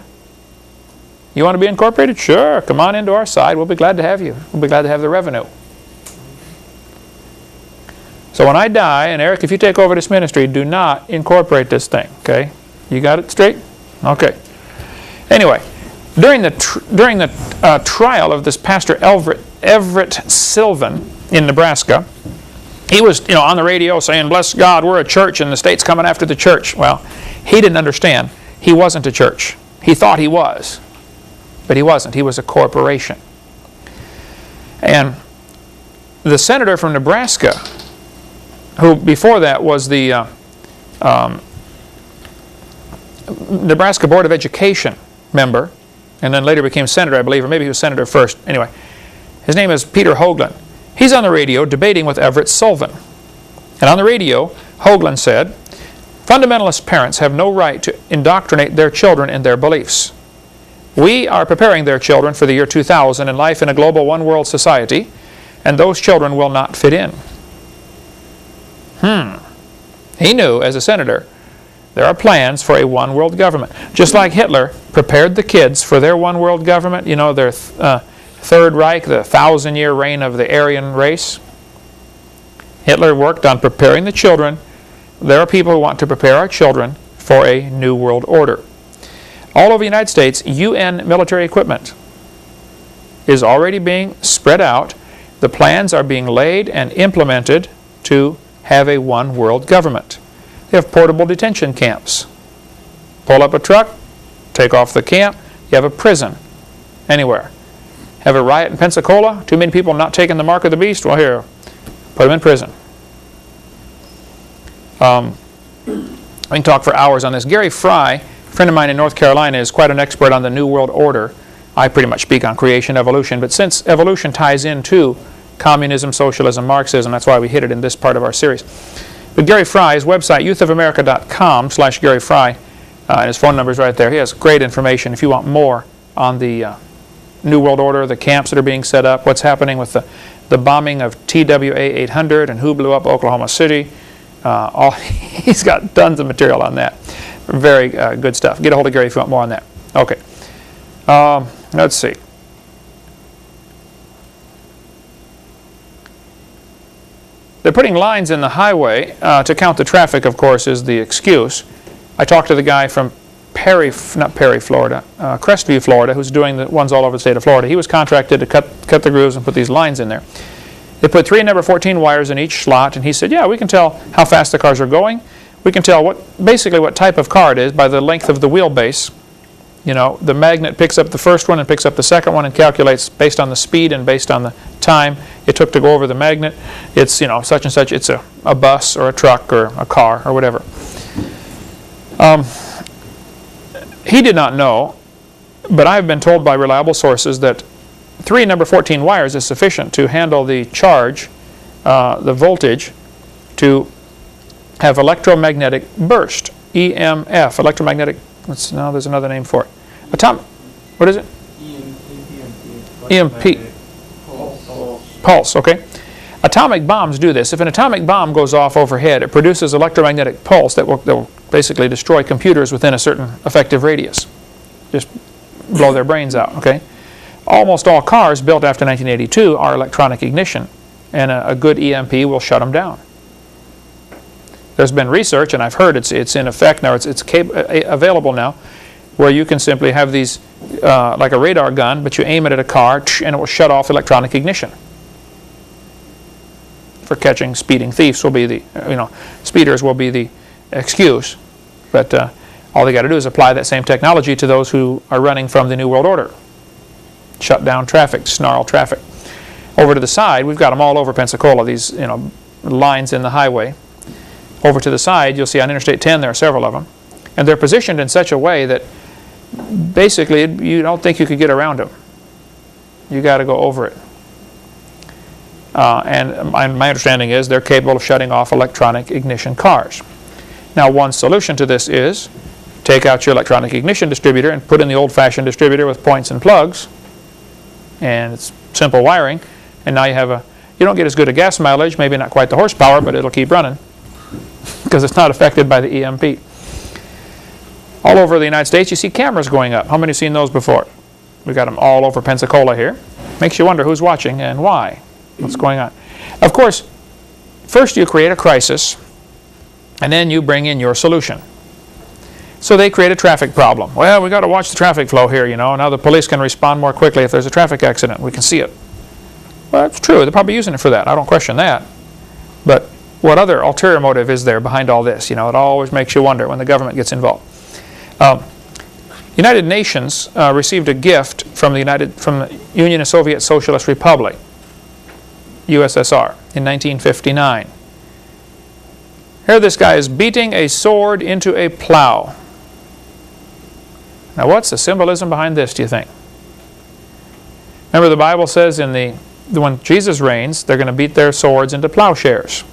You want to be incorporated? Sure, come on into our side. We'll be glad to have you. We'll be glad to have the revenue. So when I die, and Eric, if you take over this ministry, do not incorporate this thing, okay? You got it straight? Okay. Anyway, during the trial of this pastor Everett Sullivan in Nebraska, he was on the radio saying, "Bless God, we're a church and the state's coming after the church." Well, he didn't understand. He wasn't a church. He thought he was, but he wasn't. He was a corporation. And the senator from Nebraska, who before that was the Nebraska Board of Education member, and then later became senator, I believe, or maybe he was senator first. Anyway, his name is Peter Hoagland. He's on the radio debating with Everett Sullivan. And on the radio, Hoagland said, "Fundamentalist parents have no right to indoctrinate their children in their beliefs. We are preparing their children for the year 2000 and life in a global one-world society, and those children will not fit in." He knew, as a senator, there are plans for a one-world government. Just like Hitler prepared the kids for their one-world government, their Third Reich, the 1,000-year reign of the Aryan race. Hitler worked on preparing the children. There are people who want to prepare our children for a new world order. All over the United States, UN military equipment is already being spread out. The plans are being laid and implemented to have a one-world government. They have portable detention camps. Pull up a truck, take off the camp, you have a prison anywhere. Have a riot in Pensacola, too many people not taking the mark of the beast, well here, put them in prison. I can talk for hours on this. Gary Fry, a friend of mine in North Carolina, is quite an expert on the New World Order. I pretty much speak on creation, evolution, but since evolution ties into communism, socialism, Marxism, that's why we hit it in this part of our series. But Gary Fry, his website, youthofamerica.com/Gary Fry, and his phone number is right there. He has great information if you want more on the New World Order, the camps that are being set up, what's happening with the bombing of TWA 800 and who blew up Oklahoma City. He's got tons of material on that. Very good stuff. Get a hold of Gary if you want more on that. Okay. Let's see. They're putting lines in the highway to count the traffic, of course, is the excuse. I talked to the guy from Crestview, Florida, who's doing the ones all over the state of Florida. He was contracted to cut the grooves and put these lines in there. They put 3 number 14 wires in each slot, and he said, yeah, we can tell how fast the cars are going. We can tell basically what type of car it is by the length of the wheelbase. You know, the magnet picks up the first one and picks up the second one and calculates based on the speed and based on the time it took to go over the magnet. It's, you know, such and such. It's a bus or a truck or a car or whatever. He did not know, but I've been told by reliable sources that 3 number 14 wires is sufficient to handle the charge, the voltage, to have electromagnetic burst, EMF, electromagnetic. Now there's another name for it. What is it? EMP. Pulse, okay. Atomic bombs do this. If an atomic bomb goes off overhead, it produces electromagnetic pulse that will basically destroy computers within a certain effective radius. Just blow their brains out, okay? Almost all cars built after 1982 are electronic ignition, and a good EMP will shut them down. There's been research, and I've heard it's in effect now, it's available now, where you can simply have these, like a radar gun, but you aim it at a car, and it will shut off electronic ignition. For catching speeding thieves will be the, speeders will be the excuse, but all they got to do is apply that same technology to those who are running from the New World Order. Shut down traffic, snarl traffic. Over to the side, we've got them all over Pensacola, these lines in the highway. Over to the side, you'll see on Interstate 10 there are several of them, and they're positioned in such a way that basically you don't think you could get around them. You got to go over it. And my understanding is they're capable of shutting off electronic ignition cars. Now, one solution to this is take out your electronic ignition distributor and put in the old-fashioned distributor with points and plugs, and it's simple wiring, and now you have you don't get as good a gas mileage, maybe not quite the horsepower, but it'll keep running because it's not affected by the EMP. All over the United States, you see cameras going up. How many have seen those before? We've got them all over Pensacola here. Makes you wonder who's watching and why. What's going on? Of course, first you create a crisis, and then you bring in your solution. So they create a traffic problem. Well, we've got to watch the traffic flow here, Now the police can respond more quickly if there's a traffic accident. We can see it. Well, that's true. They're probably using it for that. I don't question that. But what other ulterior motive is there behind all this? It always makes you wonder when the government gets involved. United Nations received a gift from the Union of Soviet Socialist Republic, USSR, in 1959. Here this guy is beating a sword into a plow. Now what's the symbolism behind this, do you think? Remember the Bible says when Jesus reigns, they're going to beat their swords into plowshares.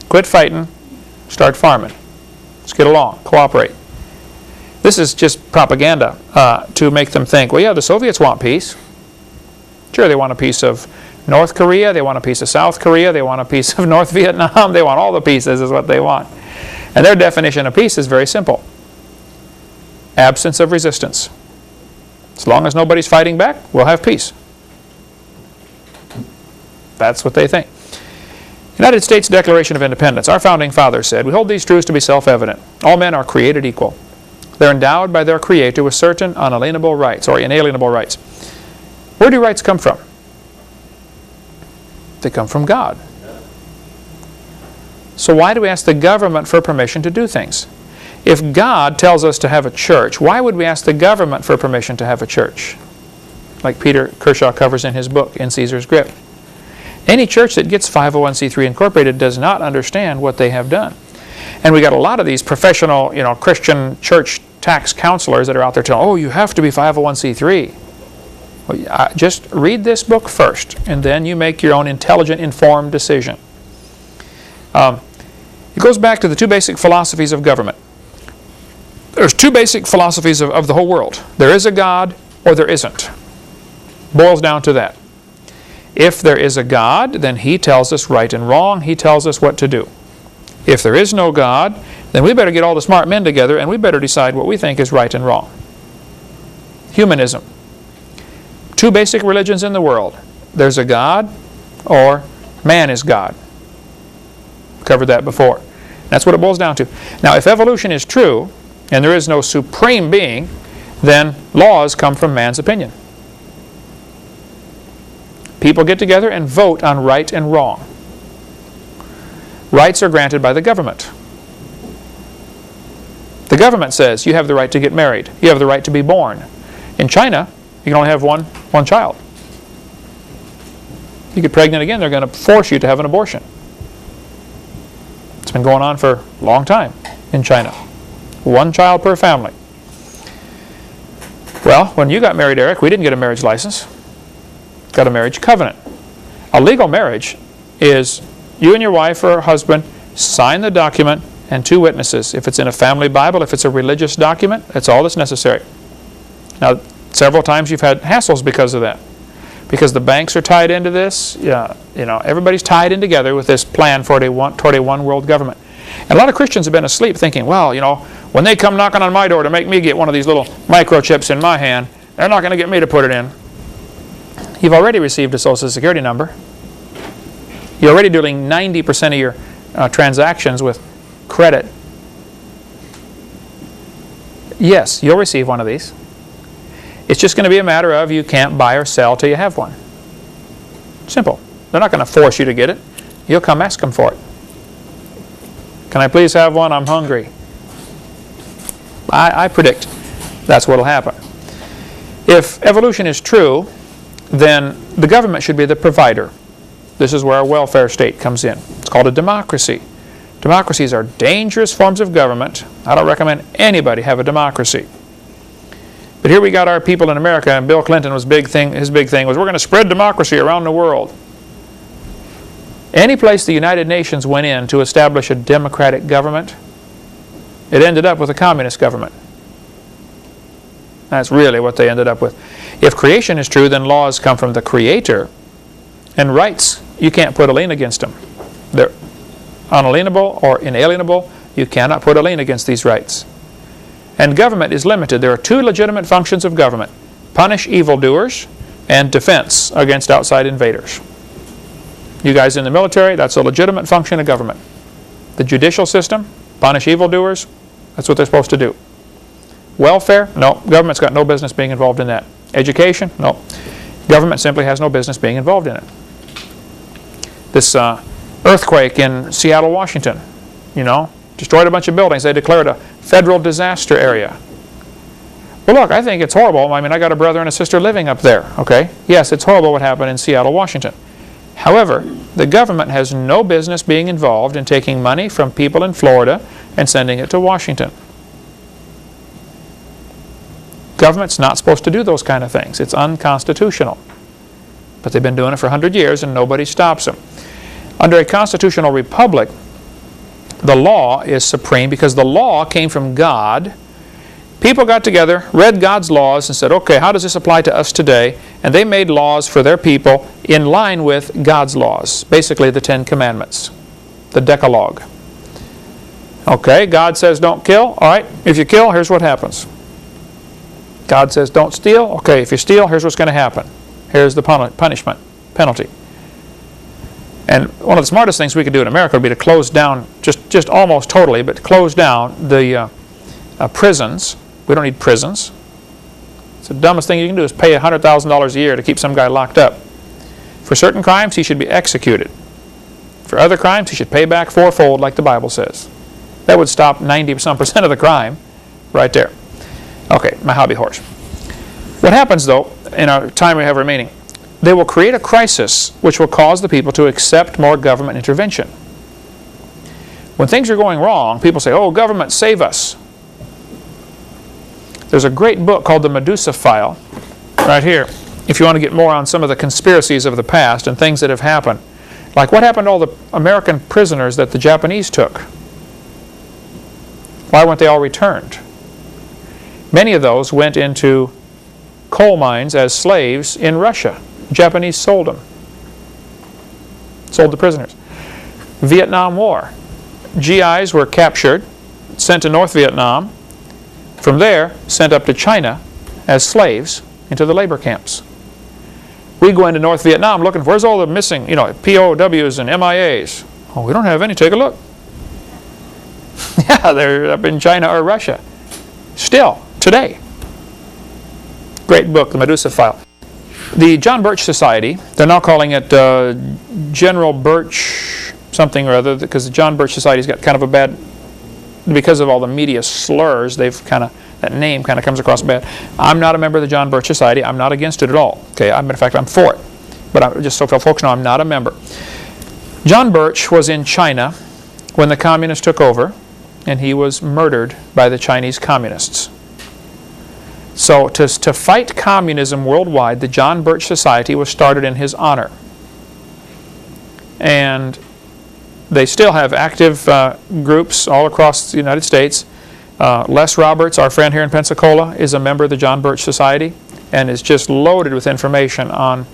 Quit fighting, start farming. Let's get along, cooperate. This is just propaganda to make them think, well, yeah, the Soviets want peace. Sure, they want a piece of North Korea, they want a piece of South Korea, they want a piece of North Vietnam, they want all the pieces is what they want. And their definition of peace is very simple. Absence of resistance. As long as nobody's fighting back, we'll have peace. That's what they think. United States Declaration of Independence. Our founding fathers said, we hold these truths to be self-evident. All men are created equal. They're endowed by their Creator with certain unalienable rights or inalienable rights. Where do rights come from? They come from God. So why do we ask the government for permission to do things? If God tells us to have a church, why would we ask the government for permission to have a church? Like Peter Kershaw covers in his book, In Caesar's Grip. Any church that gets 501c3 incorporated does not understand what they have done. And we got a lot of these professional, Christian church tax counselors that are out there telling, oh, you have to be 501c3. Well, just read this book first, and then you make your own intelligent, informed decision. It goes back to the two basic philosophies of government. There's two basic philosophies of the whole world. There is a God, or there isn't. Boils down to that. If there is a God, then He tells us right and wrong. He tells us what to do. If there is no God, then we better get all the smart men together and we better decide what we think is right and wrong. Humanism. Two basic religions in the world. There's a God, or man is God. Covered that before. That's what it boils down to. Now, if evolution is true, and there is no supreme being, then laws come from man's opinion. People get together and vote on right and wrong. Rights are granted by the government. The government says you have the right to get married. You have the right to be born. In China, you can only have one child. You get pregnant again, they're going to force you to have an abortion. It's been going on for a long time in China. One child per family. Well, when you got married, Eric, we didn't get a marriage license. Got a marriage covenant. A legal marriage is you and your wife or husband sign the document and two witnesses. If it's in a family Bible, if it's a religious document, that's all that's necessary. Now, several times you've had hassles because of that. Because the banks are tied into this. Everybody's tied in together with this plan toward a one world government. And a lot of Christians have been asleep thinking, well, when they come knocking on my door to make me get one of these little microchips in my hand, they're not going to get me to put it in. You've already received a Social Security number. You're already doing 90% of your transactions with credit. Yes, you'll receive one of these. It's just going to be a matter of you can't buy or sell till you have one. Simple. They're not going to force you to get it. You'll come ask them for it. Can I please have one? I'm hungry. I predict that's what will happen. If evolution is true, then the government should be the provider. This is where our welfare state comes in. It's called a democracy. Democracies are dangerous forms of government. I don't recommend anybody have a democracy. But here we got our people in America, and Bill Clinton his big thing was we're going to spread democracy around the world. Any place the United Nations went in to establish a democratic government, it ended up with a communist government. That's really what they ended up with. If creation is true, then laws come from the Creator, and rights, you can't put a lien against them. They're unalienable or inalienable. You cannot put a lien against these rights. And government is limited. There are two legitimate functions of government: punish evildoers and defense against outside invaders. You guys in the military, that's a legitimate function of government. The judicial system, punish evildoers, that's what they're supposed to do. Welfare, no, government's got no business being involved in that. Education, no, government simply has no business being involved in it. This earthquake in Seattle, Washington, destroyed a bunch of buildings. They declared a federal disaster area. Well, look, I think it's horrible. I got a brother and a sister living up there, okay? Yes, it's horrible what happened in Seattle, Washington. However, the government has no business being involved in taking money from people in Florida and sending it to Washington. Government's not supposed to do those kind of things. It's unconstitutional. But they've been doing it for 100 years and nobody stops them. Under a constitutional republic, the law is supreme because the law came from God. People got together, read God's laws, and said, okay, how does this apply to us today? And they made laws for their people in line with God's laws, basically the 10 Commandments, the Decalogue. Okay, God says don't kill. All right, if you kill, here's what happens. God says don't steal. Okay, if you steal, here's what's going to happen. Here's the punishment, penalty. And one of the smartest things we could do in America would be to close down, just almost totally, but close down the prisons. We don't need prisons. It's the dumbest thing you can do is pay $100,000 a year to keep some guy locked up. For certain crimes, he should be executed. For other crimes, he should pay back fourfold like the Bible says. That would stop 90% of the crime right there. Okay, my hobby horse. What happens, though, in our time we have remaining, they will create a crisis which will cause the people to accept more government intervention. When things are going wrong, people say, oh, government, save us. There's a great book called The Medusa File, right here, if you want to get more on some of the conspiracies of the past and things that have happened. Like what happened to all the American prisoners that the Japanese took? Why weren't they all returned? Many of those went into coal mines as slaves in Russia. Japanese sold them. Sold the prisoners. Vietnam War. GIs were captured, sent to North Vietnam. From there, sent up to China as slaves into the labor camps. We go into North Vietnam looking for, where's all the missing, POWs and MIAs? Oh, we don't have any. Take a look. Yeah, they're up in China or Russia. Still, today. Great book, The Medusa File. The John Birch Society, they're now calling it General Birch something or other, because the John Birch Society's got kind of a bad, because of all the media slurs, that name kind of comes across bad. I'm not a member of the John Birch Society. I'm not against it at all. Okay, in fact, I'm for it. But just so folks know, I'm not a member. John Birch was in China when the communists took over, and he was murdered by the Chinese communists. So to fight communism worldwide, the John Birch Society was started in his honor. And they still have active groups all across the United States. Les Roberts, our friend here in Pensacola, is a member of the John Birch Society and is just loaded with information on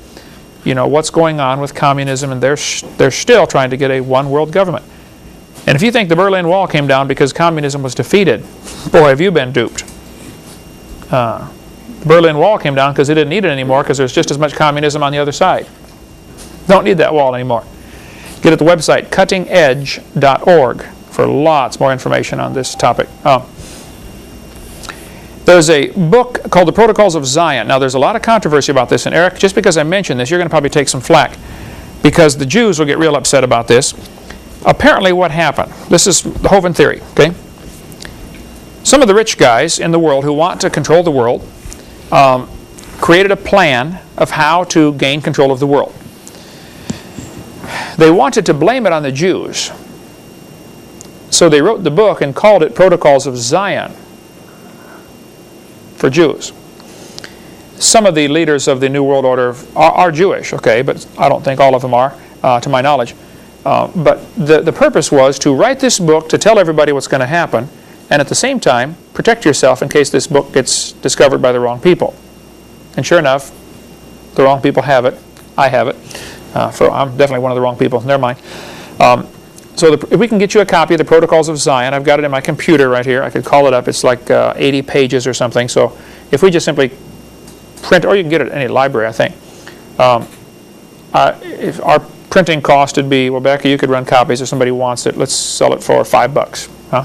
what's going on with communism, and they're still trying to get a one world government. And if you think the Berlin Wall came down because communism was defeated, boy, have you been duped. The Berlin Wall came down because they didn't need it anymore, because there's just as much communism on the other side. Don't need that wall anymore. Get at the website cuttingedge.org for lots more information on this topic. There's a book called The Protocols of Zion. Now, there's a lot of controversy about this, and Eric, just because I mention this, you're going to probably take some flack, because the Jews will get real upset about this. Apparently what happened, this is the Hovind theory, okay? Some of the rich guys in the world who want to control the world created a plan of how to gain control of the world. They wanted to blame it on the Jews. So they wrote the book and called it Protocols of Zion for Jews. Some of the leaders of the New World Order are Jewish, okay, but I don't think all of them are, to my knowledge. But the purpose was to write this book to tell everybody what's going to happen, and at the same time, protect yourself in case this book gets discovered by the wrong people. And sure enough, the wrong people have it. I have it. I'm definitely one of the wrong people. Never mind. So if we can get you a copy of the Protocols of Zion, I've got it in my computer right here. I could call it up. It's like 80 pages or something. So if we just simply print, or you can get it at any library, I think. If our printing cost would be, well, Becky, you could run copies if somebody wants it. Let's sell it for $5. Huh?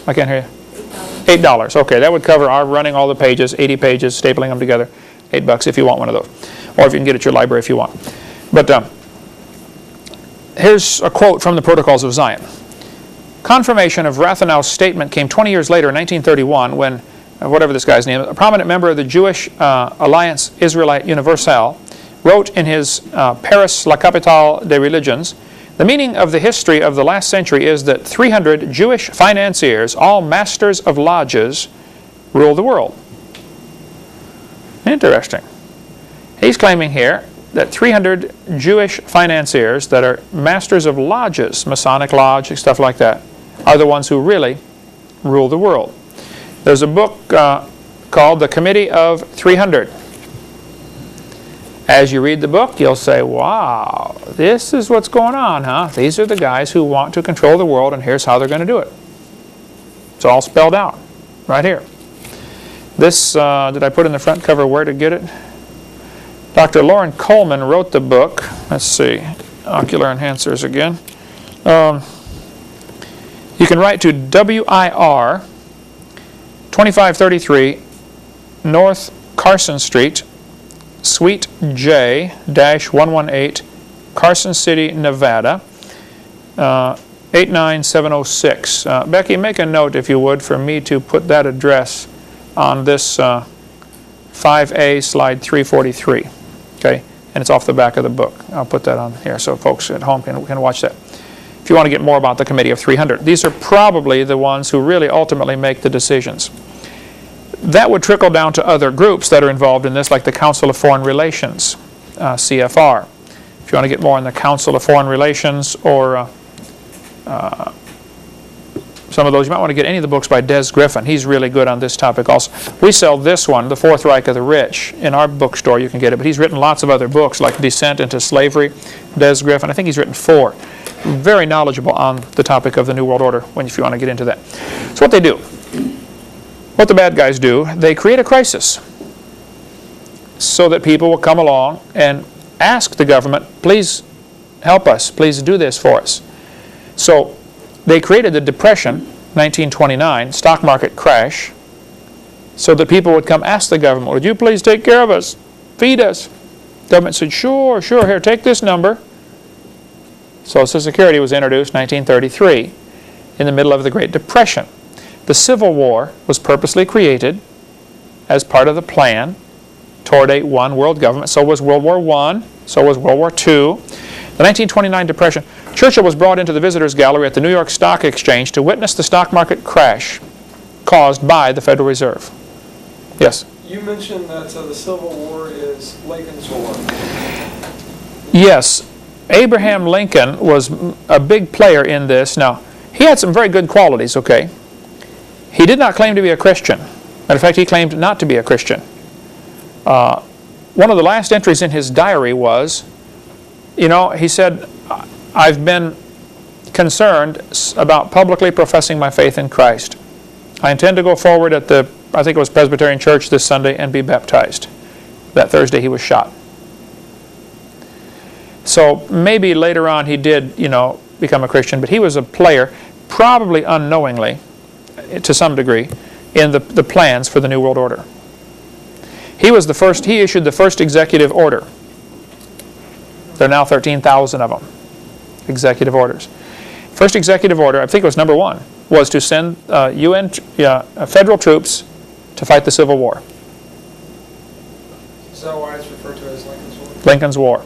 I can't hear you. $8. Okay, that would cover our running all the pages, 80 pages, stapling them together. $8 if you want one of those. Or if you can get it at your library if you want. But here's a quote from the Protocols of Zion. Confirmation of Rathenau's statement came 20 years later in 1931 when, whatever this guy's name is, a prominent member of the Jewish Alliance Israelite Universelle wrote in his Paris, La Capitale des Religions, the meaning of the history of the last century is that 300 Jewish financiers, all masters of lodges, rule the world. Interesting. He's claiming here that 300 Jewish financiers that are masters of lodges, Masonic lodge, stuff like that, are the ones who really rule the world. There's a book called The Committee of 300. As you read the book, you'll say, wow, this is what's going on, huh? These are the guys who want to control the world, and here's how they're going to do it. It's all spelled out right here. This, did I put in the front cover where to get it? Dr. Lauren Coleman wrote the book. Let's see, ocular enhancers again. You can write to WIR 2533 North Carson Street, Suite J-118, Carson City, Nevada, 89706. Becky, make a note, if you would, for me to put that address on this 5A slide 343. Okay, and it's off the back of the book. I'll put that on here so folks at home can watch that. If you want to get more about the Committee of 300. These are probably the ones who really ultimately make the decisions. That would trickle down to other groups that are involved in this, like the Council of Foreign Relations, CFR. If you want to get more on the Council of Foreign Relations or some of those. You might want to get any of the books by Des Griffin. He's really good on this topic also. We sell this one, The Fourth Reich of the Rich, in our bookstore. You can get it. But he's written lots of other books like Descent into Slavery, Des Griffin. I think he's written 4. Very knowledgeable on the topic of the New World Order if you want to get into that. So what they do, what the bad guys do, they create a crisis so that people will come along and ask the government, please help us, please do this for us. So they created the Depression, 1929, stock market crash, so that people would come ask the government, would you please take care of us, feed us? The government said, sure, here, take this number. Social Security was introduced in 1933 in the middle of the Great Depression. The Civil War was purposely created as part of the plan toward a one world government. So was World War I, so was World War II. The 1929 Depression, Churchill was brought into the visitors gallery at the New York Stock Exchange to witness the stock market crash caused by the Federal Reserve. Yes? You mentioned that the Civil War is Lincoln's War. Yes. Abraham Lincoln was a big player in this. Now, he had some very good qualities, okay? He did not claim to be a Christian. Matter of fact, he claimed not to be a Christian. One of the last entries in his diary was, he said, I've been concerned about publicly professing my faith in Christ. I intend to go forward at the, I think it was Presbyterian Church this Sunday, and be baptized. That Thursday he was shot. So maybe later on he did, become a Christian, but he was a player, probably unknowingly, to some degree, in the plans for the New World Order. He was the first, he issued the first executive order. There are now 13,000 of them, executive orders. First executive order, I think it was number 1, was to send federal troops to fight the Civil War. Is that why it's referred to as Lincoln's War? Lincoln's War.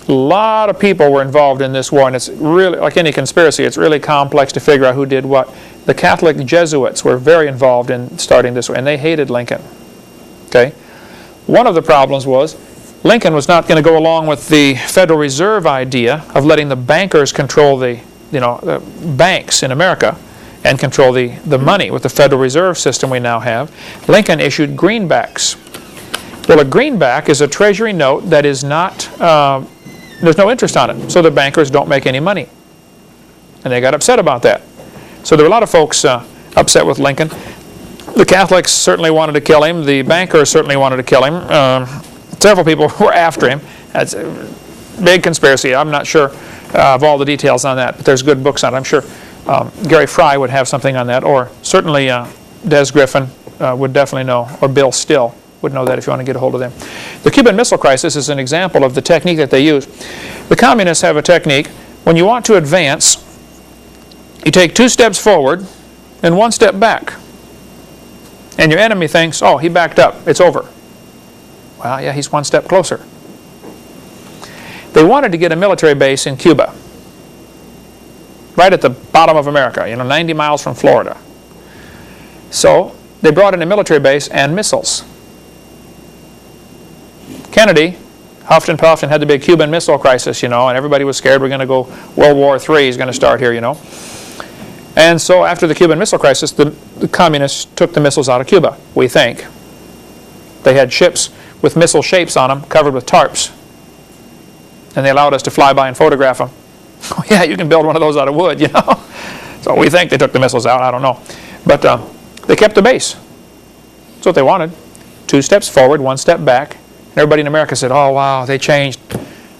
A lot of people were involved in this war, and it's really, like any conspiracy, it's really complex to figure out who did what. The Catholic Jesuits were very involved in starting this war, and they hated Lincoln. Okay? One of the problems was Lincoln was not going to go along with the Federal Reserve idea of letting the bankers control the banks in America and control the money with the Federal Reserve system we now have. Lincoln issued greenbacks. Well, a greenback is a treasury note that is not, there's no interest on it, so the bankers don't make any money. And they got upset about that. So there were a lot of folks upset with Lincoln. The Catholics certainly wanted to kill him. The bankers certainly wanted to kill him. Several people were after him. That's a big conspiracy. I'm not sure of all the details on that, but there's good books on it. I'm sure Gary Fry would have something on that, or certainly Des Griffin would definitely know, or Bill Still would know that if you want to get a hold of them. The Cuban Missile Crisis is an example of the technique that they use. The communists have a technique. When you want to advance, you take 2 steps forward and 1 step back. And your enemy thinks, oh, he backed up, it's over. Well, yeah, he's 1 step closer. They wanted to get a military base in Cuba, right at the bottom of America, 90 miles from Florida. So they brought in a military base and missiles. Kennedy huffed and puffed and had the big Cuban Missile Crisis, and everybody was scared we're going to go, World War III is going to start here, And so after the Cuban Missile Crisis, the communists took the missiles out of Cuba, we think. They had ships with missile shapes on them, covered with tarps. And they allowed us to fly by and photograph them. Oh yeah, you can build one of those out of wood, So we think they took the missiles out, I don't know. But they kept the base. That's what they wanted. 2 steps forward, 1 step back. And everybody in America said, oh wow, they changed.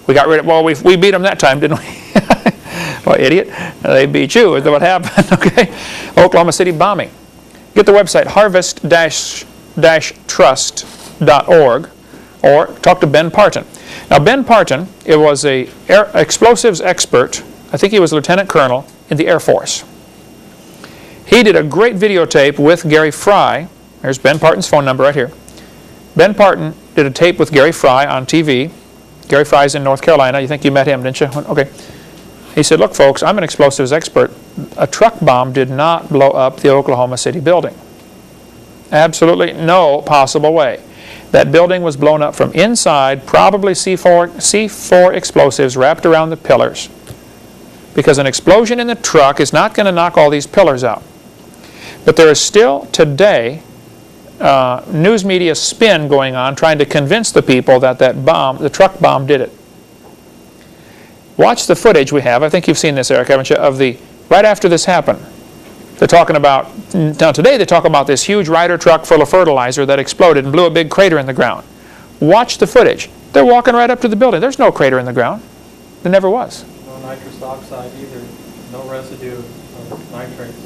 We got rid of, well, we beat them that time, didn't we? Well, idiot, they beat you, is what happened, okay? Oklahoma City bombing. Get the website harvest-trust.org or talk to Ben Parton. Now, Ben Parton, it was an explosives expert. I think he was a lieutenant colonel in the Air Force. He did a great videotape with Gary Fry. There's Ben Parton's phone number right here. Ben Parton did a tape with Gary Fry on TV. Gary Fry's in North Carolina. You think you met him, didn't you? Okay. He said, look, folks, I'm an explosives expert. A truck bomb did not blow up the Oklahoma City building. Absolutely no possible way. That building was blown up from inside, probably C4 explosives wrapped around the pillars. because an explosion in the truck is not going to knock all these pillars out. But there is still today news media spin going on trying to convince the people that that bomb, the truck bomb, did it. Watch the footage we have. I think you've seen this, Eric, haven't you? Of the right after this happened. They're talking about, now today they talk about this huge Ryder truck full of fertilizer that exploded and blew a big crater in the ground. Watch the footage. They're walking right up to the building. There's no crater in the ground. There never was. No nitrous oxide either. No residue of nitrates.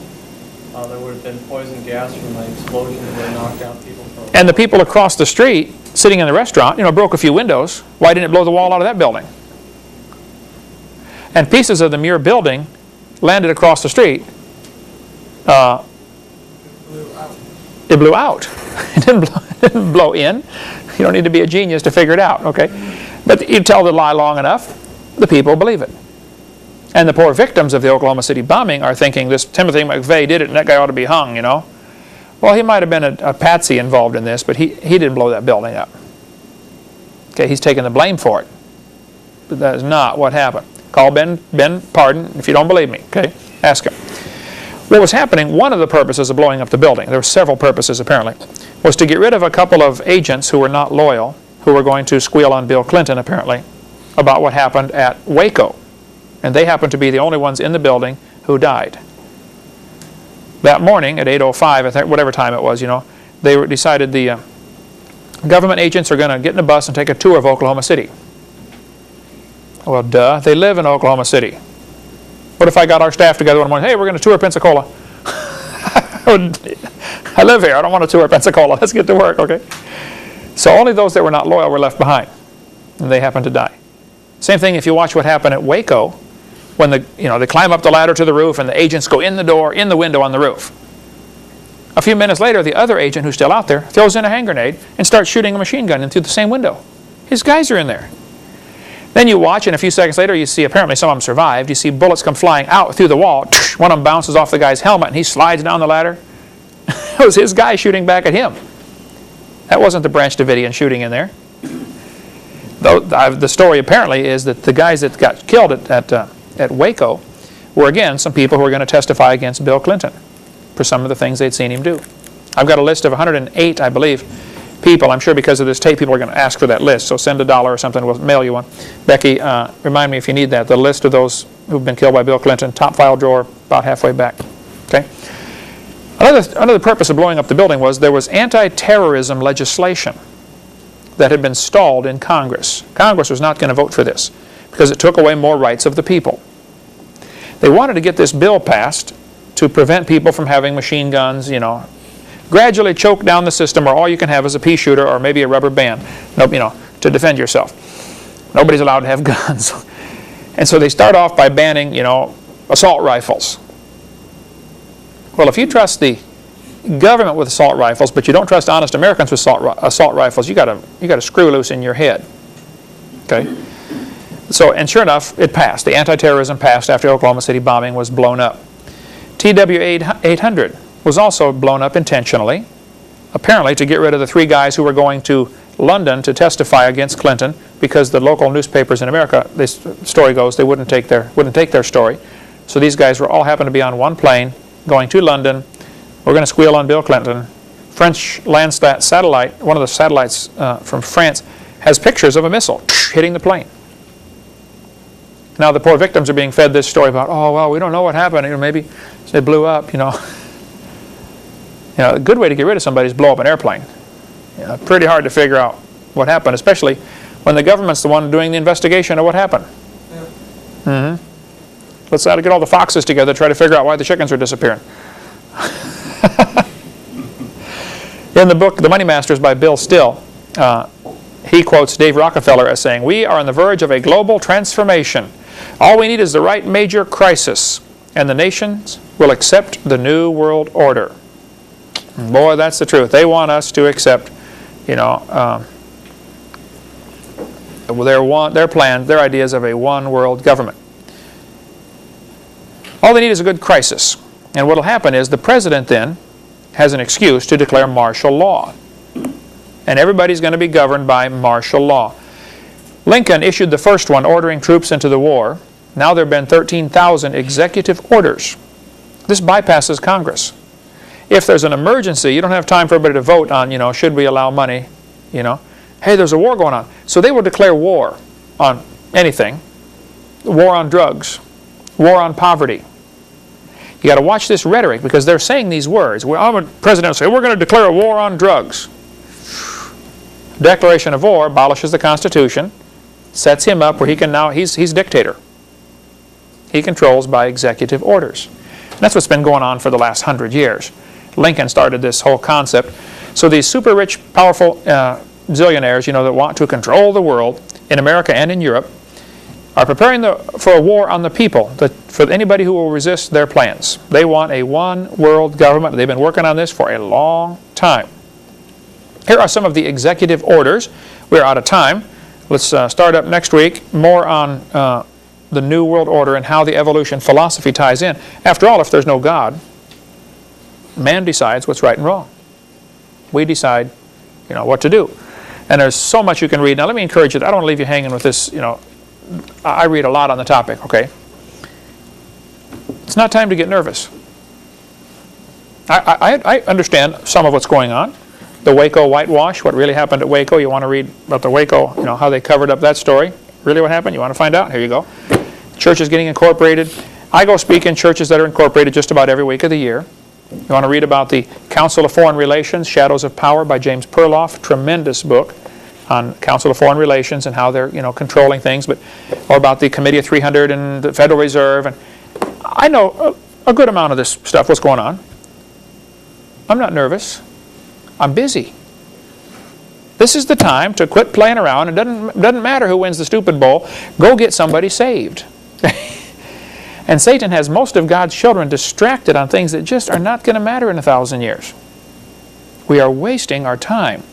There would have been poison gas from the explosion that knocked out people. And the people across the street, sitting in the restaurant, broke a few windows. Why didn't it blow the wall out of that building? And pieces of the Muir building landed across the street. It blew out. It didn't blow in. You don't need to be a genius to figure it out, okay? But you tell the lie long enough, the people believe it. And the poor victims of the Oklahoma City bombing are thinking this Timothy McVeigh did it and that guy ought to be hung, Well, he might have been a patsy involved in this, but he didn't blow that building up. Okay, he's taking the blame for it. But that is not what happened. Call Ben Pardon if you don't believe me, okay? Ask him. What was happening, one of the purposes of blowing up the building, there were several purposes apparently, was to get rid of a couple of agents who were not loyal, who were going to squeal on Bill Clinton apparently, about what happened at Waco. And they happened to be the only ones in the building who died. That morning at 8:05, I think, whatever time it was, they decided the government agents are going to get in a bus and take a tour of Oklahoma City. Well, duh, they live in Oklahoma City. What if I got our staff together one morning, hey, we're going to tour Pensacola. I live here, I don't want to tour Pensacola, let's get to work, okay? So only those that were not loyal were left behind, and they happened to die. Same thing if you watch what happened at Waco, when they climb up the ladder to the roof and the agents go in the window on the roof. A few minutes later, the other agent who's still out there throws in a hand grenade and starts shooting a machine gun in through the same window. His guys are in there. Then you watch, and a few seconds later, you see apparently some of them survived. You see bullets come flying out through the wall. One of them bounces off the guy's helmet, and he slides down the ladder. It was his guy shooting back at him. That wasn't the Branch Davidian shooting in there. The story apparently is that the guys that got killed at Waco were, again, some people who were going to testify against Bill Clinton for some of the things they'd seen him do. I've got a list of 108, I believe, people. I'm sure because of this tape, people are going to ask for that list. So send $1 or something. We'll mail you one. Becky, remind me if you need that. The list of those who've been killed by Bill Clinton, top file drawer, about halfway back. Okay. Another purpose of blowing up the building was there was anti-terrorism legislation that had been stalled in Congress. Congress was not going to vote for this because it took away more rights of the people. They wanted to get this bill passed to prevent people from having machine guns, gradually choke down the system, or all you can have is a pea shooter or maybe a rubber band, to defend yourself. Nobody's allowed to have guns. And so they start off by banning, assault rifles. Well, if you trust the government with assault rifles, but you don't trust honest Americans with assault rifles, you got a screw loose in your head. Okay. So, and sure enough, it passed. The anti-terrorism passed after the Oklahoma City bombing was blown up. TW-800 was also blown up intentionally, apparently to get rid of the 3 guys who were going to London to testify against Clinton because the local newspapers in America, this story goes, they wouldn't take their story. So these guys were all happened to be on one plane going to London. We're going to squeal on Bill Clinton. French Landsat satellite, one of the satellites from France, has pictures of a missile hitting the plane. Now the poor victims are being fed this story about, oh, well, we don't know what happened. Maybe it blew up, a good way to get rid of somebody is blow up an airplane. Pretty hard to figure out what happened, especially when the government's the one doing the investigation of what happened. Yeah. Let's get all the foxes together to try to figure out why the chickens are disappearing. In the book, The Money Masters by Bill Still, he quotes Dave Rockefeller as saying, "We are on the verge of a global transformation. All we need is the right major crisis, and the nations will accept the new world order." And boy, that's the truth. They want us to accept, their plan, their ideas of a one world government. All they need is a good crisis. And what will happen is the president then has an excuse to declare martial law. And everybody's going to be governed by martial law. Lincoln issued the first one ordering troops into the war. Now there have been 13,000 executive orders. This bypasses Congress. If there's an emergency, you don't have time for everybody to vote on, should we allow money, Hey, there's a war going on. So they will declare war on anything. War on drugs. War on poverty. You got to watch this rhetoric because they're saying these words. Our president will say, we're going to declare a war on drugs. Declaration of war abolishes the Constitution, sets him up where he can now, he's dictator. He controls by executive orders. And that's what's been going on for the last 100 years. Lincoln started this whole concept. So these super rich, powerful zillionaires, that want to control the world in America and in Europe are preparing for a war on the people, for anybody who will resist their plans. They want a one-world government. They've been working on this for a long time. Here are some of the executive orders. We're out of time. Let's start up next week more on the New World Order and how the evolution philosophy ties in. After all, if there's no God, man decides what's right and wrong. We decide, what to do. And there's so much you can read. Now let me encourage you. I don't want to leave you hanging with this, I read a lot on the topic, okay? It's not time to get nervous. I understand some of what's going on. The Waco whitewash, what really happened at Waco. You want to read about the Waco, how they covered up that story. Really what happened? You want to find out? Here you go. Church is getting incorporated. I go speak in churches that are incorporated just about every week of the year. You want to read about the Council of Foreign Relations, Shadows of Power by James Perloff. Tremendous book on Council of Foreign Relations and how they're controlling things, or about the Committee of 300 and the Federal Reserve. And I know a good amount of this stuff, what's going on. I'm not nervous. I'm busy. This is the time to quit playing around. It doesn't matter who wins the stupid bowl. Go get somebody saved. And Satan has most of God's children distracted on things that just are not going to matter in 1,000 years. We are wasting our time.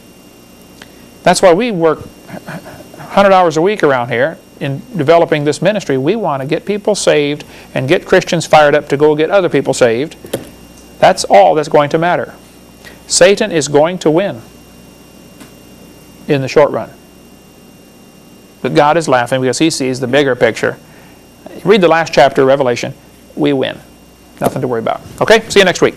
That's why we work 100 hours a week around here in developing this ministry. We want to get people saved and get Christians fired up to go get other people saved. That's all that's going to matter. Satan is going to win in the short run. But God is laughing because he sees the bigger picture. Read the last chapter of Revelation. We win. Nothing to worry about. Okay? See you next week.